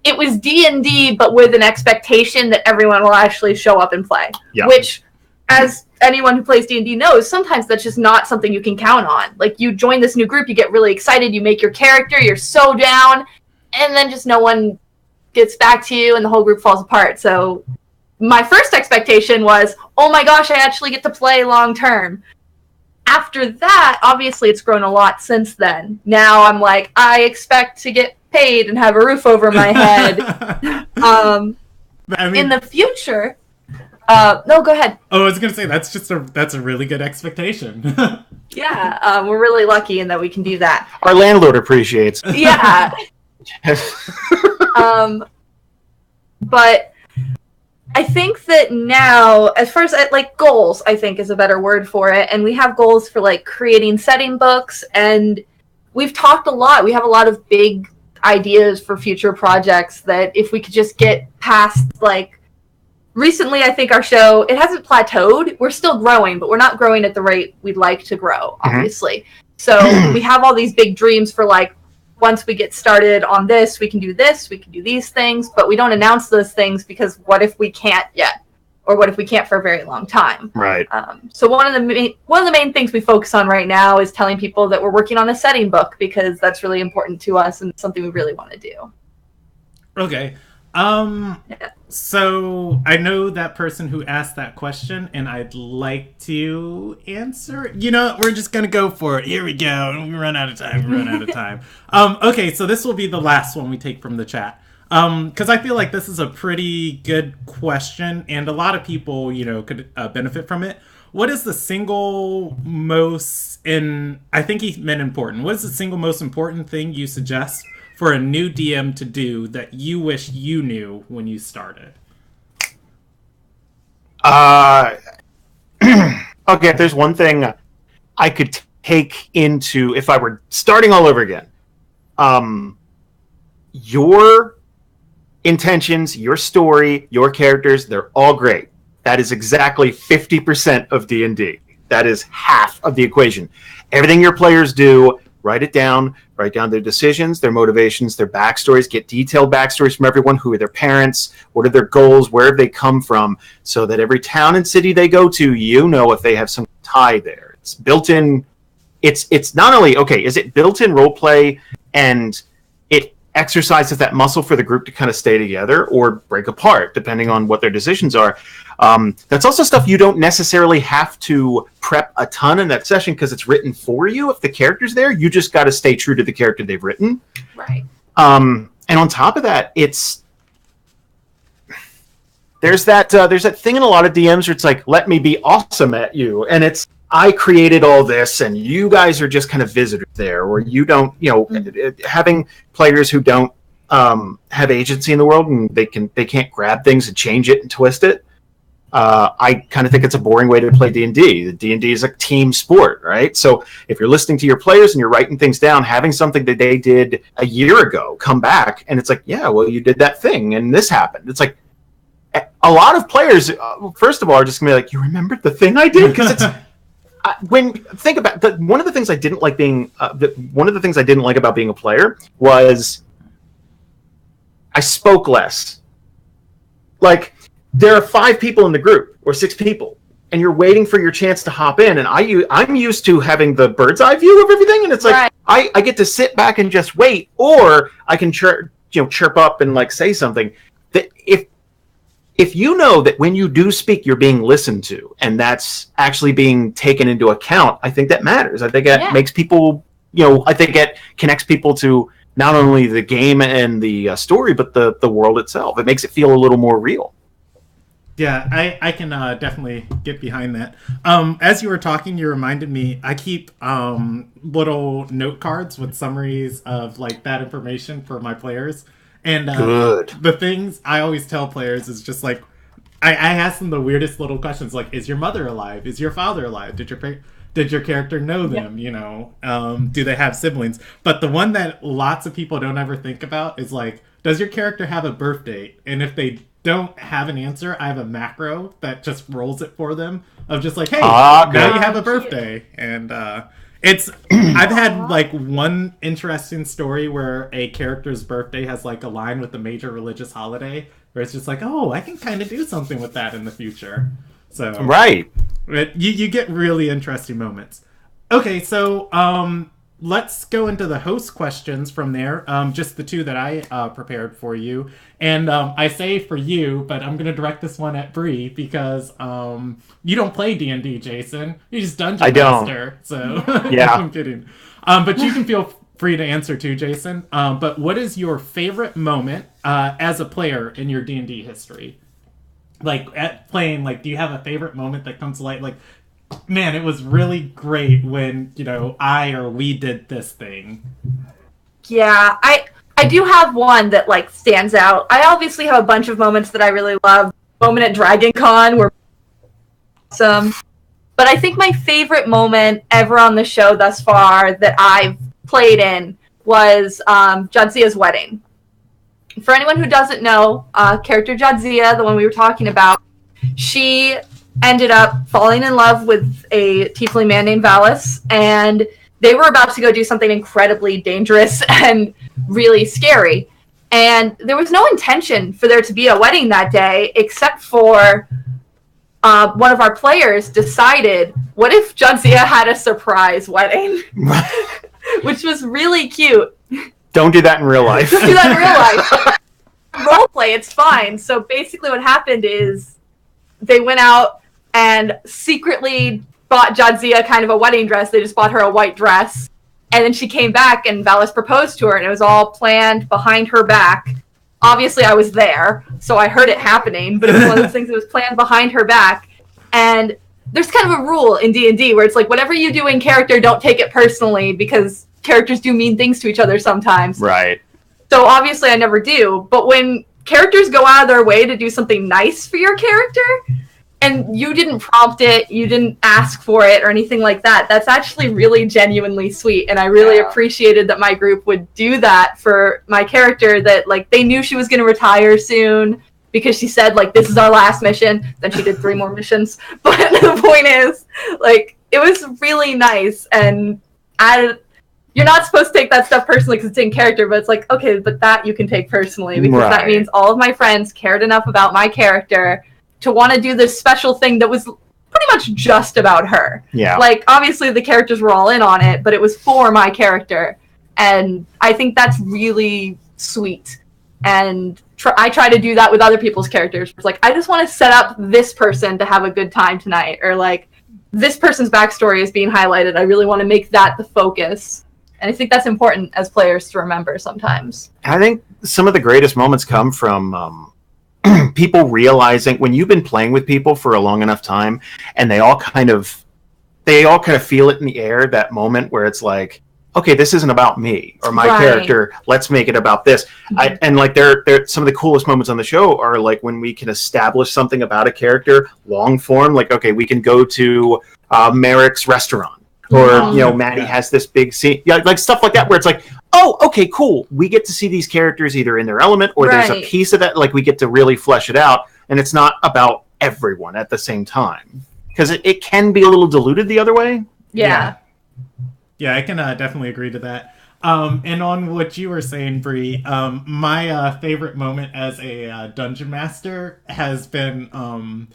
it was D&D, but with an expectation that everyone will actually show up and play. Yeah. Which, as anyone who plays D&D knows, sometimes that's just not something you can count on. Like, you join this new group, you get really excited, you make your character, you're so down, and then just no one gets back to you, and the whole group falls apart. So my first expectation was, oh my gosh, I actually get to play long term. After that, obviously it's grown a lot since then. Now I'm like, I expect to get paid and have a roof over my head. In the future, no, go ahead. Oh, I was gonna say that's a really good expectation. Yeah, we're really lucky in that we can do that. Our landlord appreciates. Yeah. But I think that now, as far as like goals, I think is a better word for it, and we have goals for like creating setting books, and we've talked a lot. We have a lot of big ideas for future projects that if we could just get past, like, recently I think our show, it hasn't plateaued. We're still growing, but we're not growing at the rate we'd like to grow, obviously. So we have all these big dreams for, like, once we get started on this, we can do these things, but we don't announce those things because what if we can't yet? Or what if we can't for a very long time? Right. So one of the main things we focus on right now is telling people that we're working on a setting book because that's really important to us and something we really want to do. Okay. So I know that person who asked that question, and I'd like to answer. You know, we're just gonna go for it. Here we go. We run out of time. Okay, so this will be the last one we take from the chat. Because I feel like this is a pretty good question, and a lot of people, you know, could benefit from it. What is the single most, and I think he meant important, what is the single most important thing you suggest for a new DM to do that you wish you knew when you started? Okay, if there's one thing I could take into if I were starting all over again, your intentions, your story, your characters, they're all great. That is exactly 50% of D&D. That is half of the equation. Everything your players do, write it down, write down their decisions, their motivations, their backstories, get detailed backstories from everyone. Who are their parents? What are their goals? Where have they come from? So that every town and city they go to, you know if they have some tie there. It's built in. It's not only, okay, is it built in role play and it exercises that muscle for the group to kind of stay together or break apart, depending on what their decisions are. That's also stuff you don't necessarily have to prep a ton in that session because it's written for you. If the character's there, you just got to stay true to the character they've written. Right. And on top of that, there's that thing in a lot of DMs where it's like, let me be awesome at you. And it's, I created all this and you guys are just kind of visitors there, or you don't, you know, having players who don't have agency in the world and they can't grab things and change it and twist it. I kind of think it's a boring way to play D&D. The D&D is a team sport, right? So if you're listening to your players and you're writing things down, having something that they did a year ago come back and it's like, yeah, well, you did that thing and this happened. It's like a lot of players, first of all, are just gonna be like, you remembered the thing I did? Because it's think about one of the things I didn't like about being a player was I spoke less. Like, there are 5 people in the group or 6 people, and you're waiting for your chance to hop in. And I'm used to having the bird's eye view of everything, and it's like right. I get to sit back and just wait, or I can chirp up and like say something. That if you know that when you do speak, you're being listened to, and that's actually being taken into account, I think that matters. I think that makes people, I think it connects people to not only the game and the story, but the world itself. It makes it feel a little more real. Yeah, I can definitely get behind that. As you were talking, you reminded me, I keep little note cards with summaries of like that information for my players. And Good. the things I always tell players is just like, I ask them the weirdest little questions, like, is your mother alive? Is your father alive? Did your character know them? You know, do they have siblings? But the one that lots of people don't ever think about is like, does your character have a birth date? And if they don't have an answer, I have a macro that just rolls it for them of just like, hey, now you have a birthday. And it's I've had like one interesting story where a character's birthday has like a line with a major religious holiday where it's just like, oh, I can kind of do something with that in the future. So right, you get really interesting moments. Okay, so let's go into the host questions from there. Just the two that I prepared for you. And I say for you, but I'm going to direct this one at Bree because you don't play D&D, Jason. You're just Dungeon Master. So yeah. I'm kidding. But you can feel free to answer too, Jason. But what is your favorite moment as a player in your D&D history? Like at playing, like, do you have a favorite moment that comes to light? Like, man, it was really great when, you know, we did this thing. Yeah, I do have one that, like, stands out. I obviously have a bunch of moments that I really love. Moment at Dragon Con were awesome. But I think my favorite moment ever on the show thus far that I've played in was Jadzia's wedding. For anyone who doesn't know, character Jadzia, the one we were talking about, she ended up falling in love with a tiefling man named Valis, and they were about to go do something incredibly dangerous and really scary. And there was no intention for there to be a wedding that day, except for one of our players decided, what if Jadzia had a surprise wedding? Which was really cute. Don't do that in real life. Don't do that in real life. Roleplay, it's fine. So basically what happened is they went out and secretly bought Jadzia kind of a wedding dress. They just bought her a white dress. And then she came back and Valis proposed to her, and it was all planned behind her back. Obviously, I was there, so I heard it happening, but it was one of those things that was planned behind her back. And there's kind of a rule in D&D where it's like, whatever you do in character, don't take it personally, because characters do mean things to each other sometimes. Right. So obviously I never do, but when characters go out of their way to do something nice for your character, and you didn't prompt it, you didn't ask for it or anything like that, that's actually really genuinely sweet. And I really appreciated that my group would do that for my character, that like they knew she was going to retire soon because she said like, this is our last mission. Then she did 3 more missions. But the point is, like, it was really nice. And you're not supposed to take that stuff personally because it's in character, but it's like, okay, but that you can take personally because that means all of my friends cared enough about my character to want to do this special thing that was pretty much just about her. Yeah. Like, obviously the characters were all in on it, but it was for my character. And I think that's really sweet. And I try to do that with other people's characters. It's like, I just want to set up this person to have a good time tonight. Or like, this person's backstory is being highlighted. I really want to make that the focus. And I think that's important as players to remember sometimes. I think some of the greatest moments come from people realizing when you've been playing with people for a long enough time, and they all kind of feel it in the air, that moment where it's like, okay, this isn't about me or my character. Let's make it about this. Mm-hmm. And like, they're some of the coolest moments on the show are like when we can establish something about a character long form. Like, okay, we can go to Merrick's restaurant. Or, you know, Maddie has this big scene, like stuff like that, where it's like, oh, okay, cool. We get to see these characters either in their element, or there's a piece of that, like we get to really flesh it out, and it's not about everyone at the same time. Because it can be a little diluted the other way. Yeah, I can definitely agree to that. And on what you were saying, Bree, my favorite moment as a dungeon master has been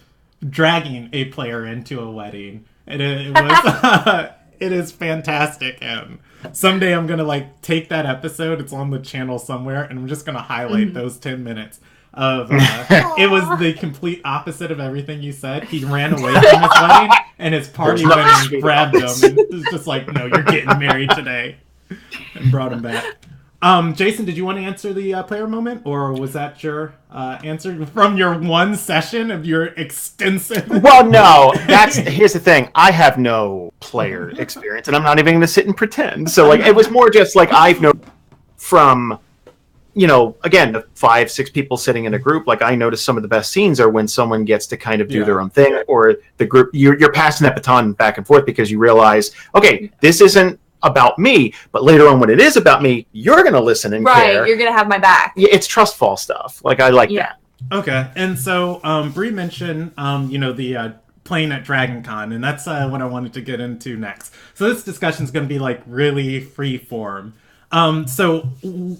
dragging a player into a wedding. And it was... It is fantastic, and someday I'm gonna like take that episode. It's on the channel somewhere, and I'm just gonna highlight those 10 minutes of. It was the complete opposite of everything you said. He ran away from his wedding, and his party went and grabbed him, and was just like, "No, you're getting married today," and brought him back. Jason, did you want to answer the player moment, or was that your answer from your one session of your extensive? Well, no. Here's the thing. I have no player experience, and I'm not even going to sit and pretend. So, like, it was more just like I've known from, again, the 5-6 people sitting in a group. Like, I noticed some of the best scenes are when someone gets to kind of do their own thing, or the group. You're passing that baton back and forth because you realize, okay, this isn't about me, but later on when it is about me, you're going to listen and care. Right, you're going to have my back. Yeah, it's trust fall stuff. Like, I like that. Okay, and so Bree mentioned, the playing at Dragon Con, and that's what I wanted to get into next. So this discussion is going to be like really free form. So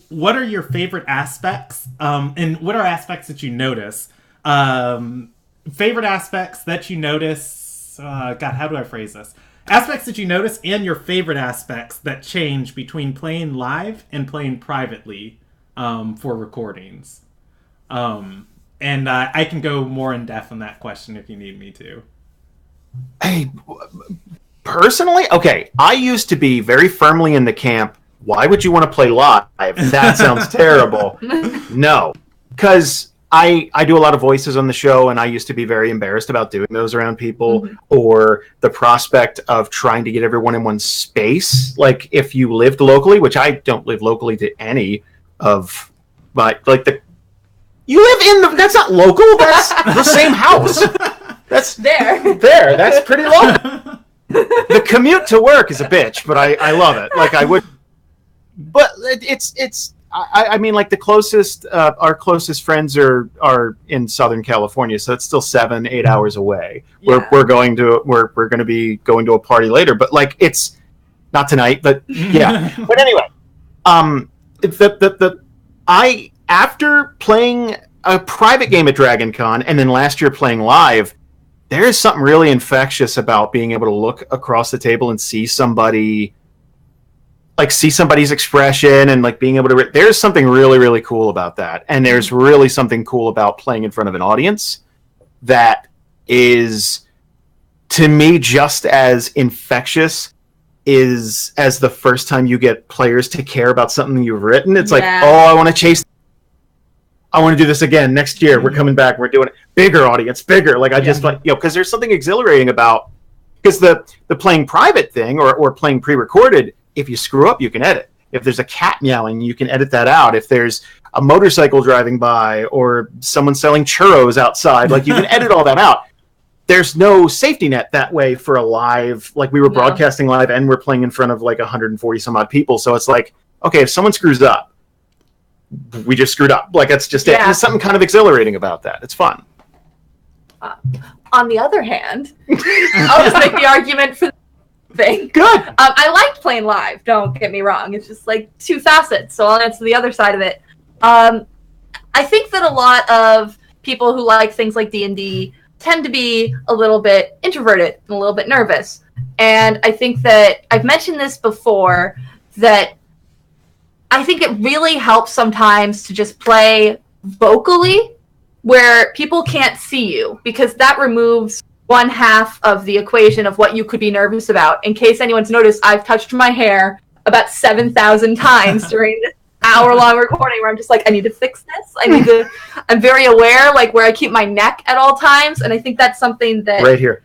what are your favorite aspects, and what are aspects that you notice? Favorite aspects that you notice, God, how do I phrase this? Aspects that you notice and your favorite aspects that change between playing live and playing privately for recordings. And I can go more in depth on that question if you need me to. Hey, personally, okay, I used to be very firmly in the camp, why would you want to play live? That sounds terrible. No, because I do a lot of voices on the show, and I used to be very embarrassed about doing those around people, or the prospect of trying to get everyone in one space. Like, if you lived locally, which I don't live locally to any of my, you live in that's not local, that's the same house. That's there, that's pretty local. The commute to work is a bitch, but I love it. Like, I would, but I mean, like, the closest, our closest friends are in Southern California, so it's still 7-8 hours away. Yeah. We're going to be going to a party later, but like, it's not tonight, but yeah. But anyway, after playing a private game at Dragon Con and then last year playing live, there is something really infectious about being able to look across the table and see somebody's expression, and like being able to there's something really, really cool about that. And there's really something cool about playing in front of an audience that is, to me, just as infectious as the first time you get players to care about something you've written. It's like, oh, I want to do this again next year. We're coming back. We're doing it. Bigger audience, bigger. Like, I just like, because there's something exhilarating about, because the playing private thing or playing pre-recorded, if you screw up, you can edit. If there's a cat meowing, you can edit that out. If there's a motorcycle driving by or someone selling churros outside, like, you can edit all that out. There's no safety net that way for a live, like, we were broadcasting live and we're playing in front of like 140 some odd people. So it's like, okay, if someone screws up, we just screwed up. Like, that's just it. There's something kind of exhilarating about that. It's fun. On the other hand, I'll just make the argument for the thing. Good. I liked playing live, don't get me wrong. It's just like two facets, so I'll answer the other side of it. I think that a lot of people who like things like D&D tend to be a little bit introverted and a little bit nervous. And I think that I've mentioned this before, that I think it really helps sometimes to just play vocally where people can't see you, because that removes one half of the equation of what you could be nervous about. In case anyone's noticed, I've touched my hair about 7,000 times during this hour-long recording where I'm just like, I need to fix this. I'm very aware, like, where I keep my neck at all times, and I think that's something that... Right here.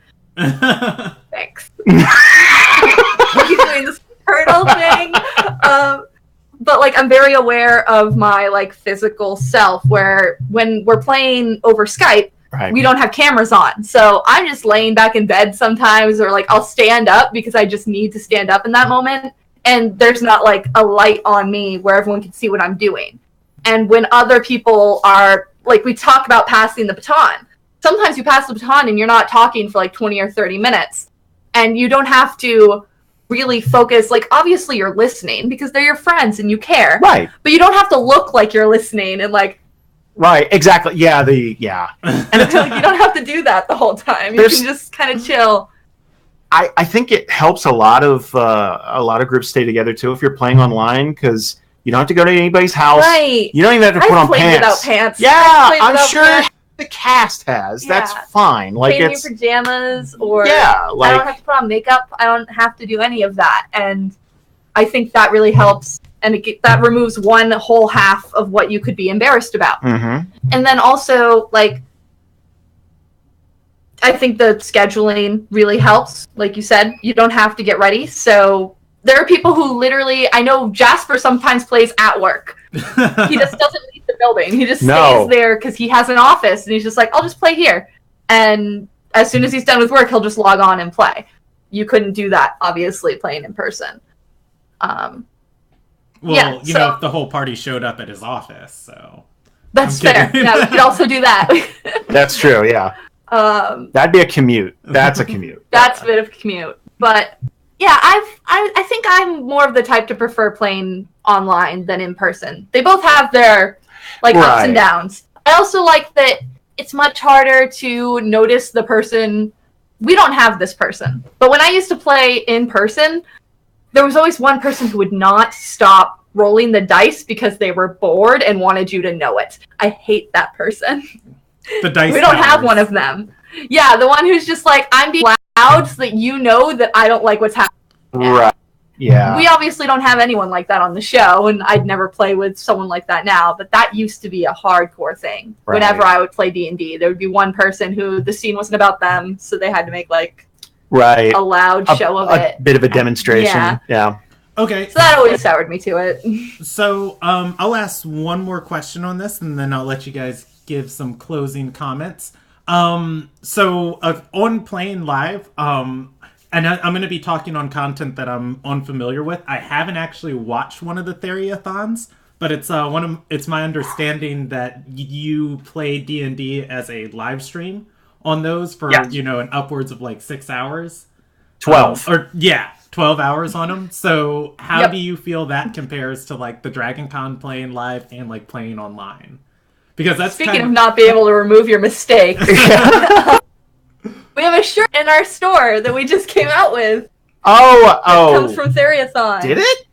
Thanks. He's doing this turtle thing. But, like, I'm very aware of my, like, physical self, where when we're playing over Skype, we don't have cameras on. So I'm just laying back in bed sometimes, or, like, I'll stand up because I just need to stand up in that moment. And there's not, like, a light on me where everyone can see what I'm doing. And when other people are, like, we talk about passing the baton. Sometimes you pass the baton and you're not talking for, like, 20 or 30 minutes. And you don't have to really focus. Like, obviously you're listening because they're your friends and you care. Right. But you don't have to look like you're listening and, like... Right, exactly. Yeah, And it's like, you don't have to do that the whole time. You can just kind of chill. I think it helps a lot of groups stay together too if you're playing online, because you don't have to go to anybody's house. Right. You don't even have to put on pants. Without pants. Yeah, I'm sure the cast has. Yeah. That's fine. Like, in your pajamas, or like, I don't have to put on makeup. I don't have to do any of that, and I think that really helps and that removes one whole half of what you could be embarrassed about. Mm-hmm. And then also, like, I think the scheduling really helps. Like you said, you don't have to get ready. So there are people who literally, I know Jasper sometimes plays at work. He just doesn't leave the building. He just stays there because he has an office, and he's just like, I'll just play here. And as soon as he's done with work, he'll just log on and play. You couldn't do that, obviously, playing in person. Well, yeah, you know, if the whole party showed up at his office, so... That's fair. Yeah, we could also do that. That's true, yeah. That'd be a commute. That's a commute. That's a bit of a commute. But, yeah, I think I'm more of the type to prefer playing online than in person. They both have their, like, ups and downs. I also like that it's much harder to notice the person. We don't have this person. But when I used to play in person, there was always one person who would not stop rolling the dice because they were bored and wanted you to know it. I hate that person. The dice We don't have one of them. Yeah, the one who's just like, I'm being loud so that you know that I don't like what's happening. Right. Yeah. We obviously don't have anyone like that on the show, and I'd never play with someone like that now, but that used to be a hardcore thing. Right. Whenever I would play D&D, there would be one person who the scene wasn't about them, so they had to make, like, a loud show of it. A bit of a demonstration. Yeah. Okay. So that always soured me to it. So I'll ask one more question on this, and then I'll let you guys give some closing comments. So on playing live, and I'm going to be talking on content that I'm unfamiliar with. I haven't actually watched one of the Theriathons, but it's it's my understanding that you play D&D as a live stream on those for an upwards of like 6 hours. 12. 12 hours on them. So how do you feel that compares to like the Dragon Con playing live and like playing online? Because that's speaking of not being able to remove your mistakes. We have a shirt in our store that we just came out with. Oh. It comes from Theriathon. Did it?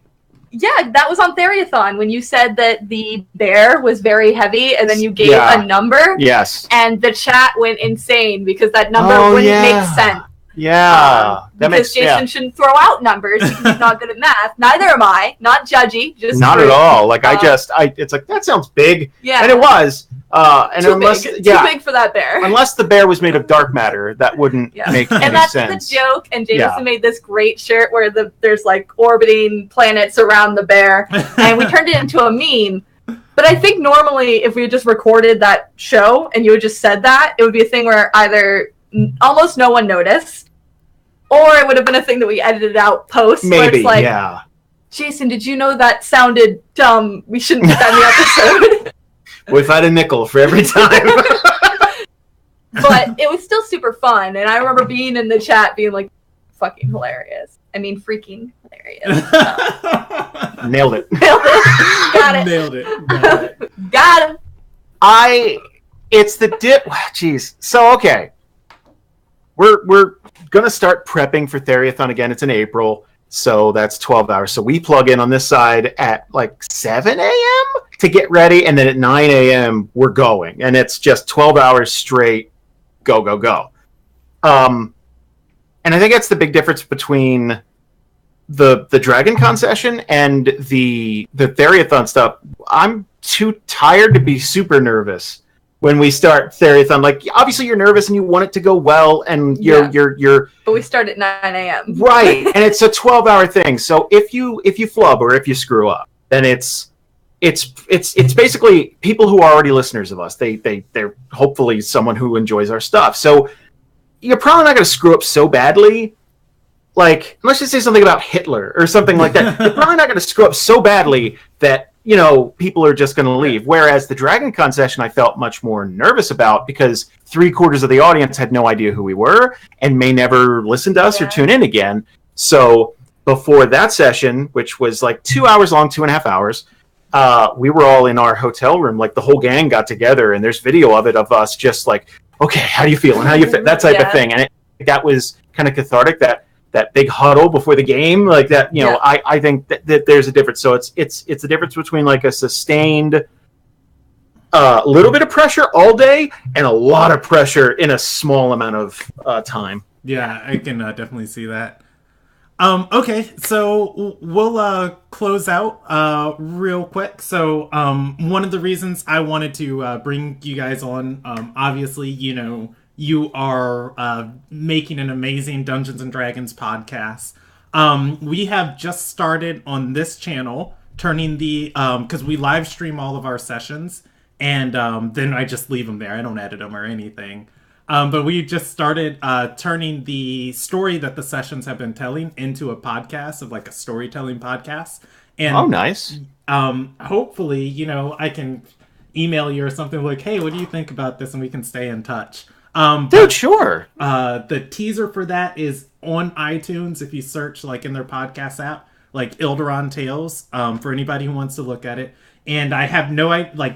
Yeah, that was on Theriathon when you said that the bear was very heavy and then you gave a number. Yes. And the chat went insane because that number wouldn't make sense. Yeah. Because Jason shouldn't throw out numbers because he's not good at math. Neither am I. Not judgy. Just not at all. Like it's like, that sounds big. Yeah. And it was. And too big for that bear. Unless the bear was made of dark matter, that wouldn't make any sense. And that's the joke. And Jameson made this great shirt where there's like orbiting planets around the bear, and we turned it into a meme. But I think normally if we had just recorded that show and you had just said that, it would be a thing where either almost no one noticed, or it would have been a thing that we edited out post. Maybe, where it's like, Jason, did you know that sounded dumb? We shouldn't put that in the episode. If I had a nickel for every time. But it was still super fun, and I remember being in the chat being like, fucking hilarious. I mean, freaking hilarious. Nailed it. Got it. Nailed it. Got him. It's the dip. Jeez. So, okay. We're going to start prepping for Theriathon again. It's in April. So that's 12 hours. So we plug in on this side at like 7 a.m. to get ready. And then at 9 a.m. we're going. And it's just 12 hours straight. Go, go, go. And I think that's the big difference between the Dragon Con session and the Theriathon stuff. I'm too tired to be super nervous when we start Theriathon. Like, obviously you're nervous and you want it to go well, and you're but we start at 9 a.m. Right. And it's a 12-hour thing. So if you flub or if you screw up, then it's basically people who are already listeners of us. They're hopefully someone who enjoys our stuff. So you're probably not going to screw up so badly. Like, unless you say something about Hitler or something like that, you're probably not going to screw up so badly that, people are just going to leave. Whereas the Dragon Con session, I felt much more nervous about because 3/4 of the audience had no idea who we were and may never listen to us or tune in again. So before that session, which was like 2 hours long, 2.5 hours, we were all in our hotel room. Like, the whole gang got together, and there's video of it of us just like, okay, how do you feel? And how you fit? That type of thing. And that was kind of cathartic, that big huddle before the game, like that, I think that there's a difference. So it's the difference between like a sustained little bit of pressure all day and a lot of pressure in a small amount of time. Yeah, I can definitely see that. Okay, so we'll close out real quick. So one of the reasons I wanted to bring you guys on, obviously, you are making an amazing Dungeons and Dragons podcast. We have just started on this channel turning the because we live stream all of our sessions, and then I just leave them there. I don't edit them or anything. But we just started turning the story that the sessions have been telling into a podcast of like a storytelling podcast. And nice. Hopefully, I can email you or something like, hey, what do you think about this? And we can stay in touch. Dude, sure. The teaser for that is on iTunes if you search like in their podcast app, like Ilderon Tales, for anybody who wants to look at it. And I have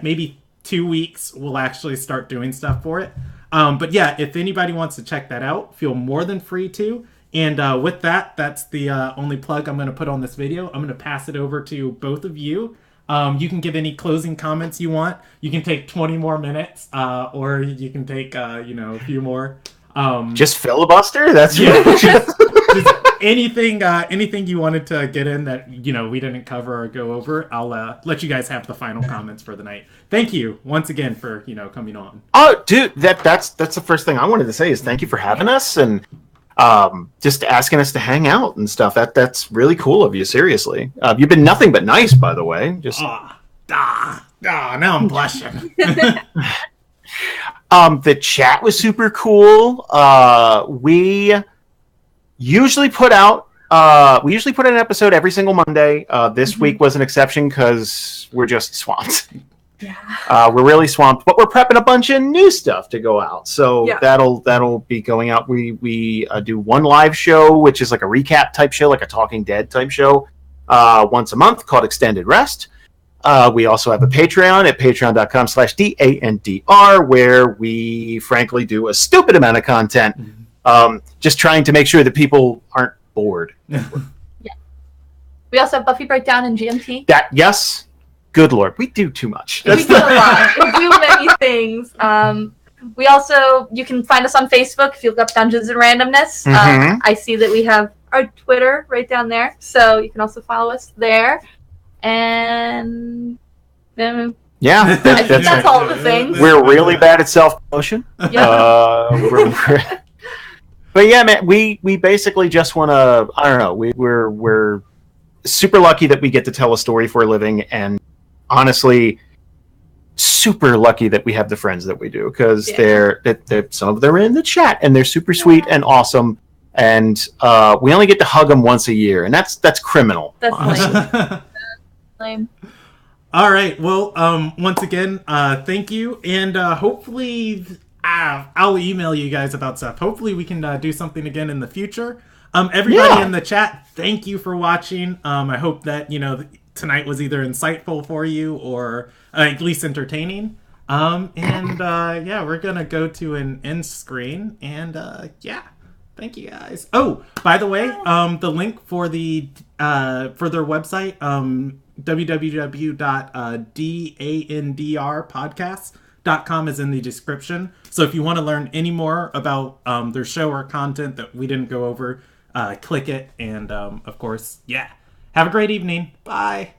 maybe 2 weeks we'll actually start doing stuff for it. But yeah, if anybody wants to check that out, feel more than free to. And with that, that's the only plug I'm going to put on this video. I'm going to pass it over to both of you. You can give any closing comments you want. You can take 20 more minutes, or you can take, a few more. Just filibuster? That's just anything you wanted to get in that, we didn't cover or go over. I'll let you guys have the final comments for the night. Thank you once again for, coming on. Oh, dude, that's the first thing I wanted to say is thank you for having us and just asking us to hang out and stuff. That's really cool of you, seriously. You've been nothing but nice, by the way. Just now I'm blushing. The chat was super cool. We usually put out an episode every single Monday. This week was an exception because we're just swamped. Yeah. We're really swamped, but we're prepping a bunch of new stuff to go out. So that'll be going out. We do one live show, which is like a recap type show, like a Talking Dead type show, once a month called Extended Rest. We also have a Patreon at patreon.com/DANDR, where we frankly do a stupid amount of content, just trying to make sure that people aren't bored. Yeah. We also have Buffy Breakdown and GMT. Yes. Good Lord, we do too much. We do a lot. We do many things. We also, you can find us on Facebook if you look up Dungeons and Randomness. I see that we have our Twitter right down there, so you can also follow us there. And yeah, I think that's all the things. We're really bad at self-promotion. Yeah. But yeah, man, we basically just want to. I don't know. We're super lucky that we get to tell a story for a living, and honestly, super lucky that we have the friends that we do because they're some of them are in the chat and they're super sweet and awesome. And we only get to hug them once a year, and that's criminal. That's lame. All right. Well, once again, thank you, and hopefully, I'll email you guys about stuff. Hopefully, we can do something again in the future. Everybody in the chat, thank you for watching. I hope that tonight was either insightful for you or at least entertaining. We're gonna go to an end screen, and thank you guys. Oh, by the way, the link for their website, www.dandrpodcast.com is in the description. So if you want to learn any more about their show or content that we didn't go over, click it. And of course, have a great evening. Bye.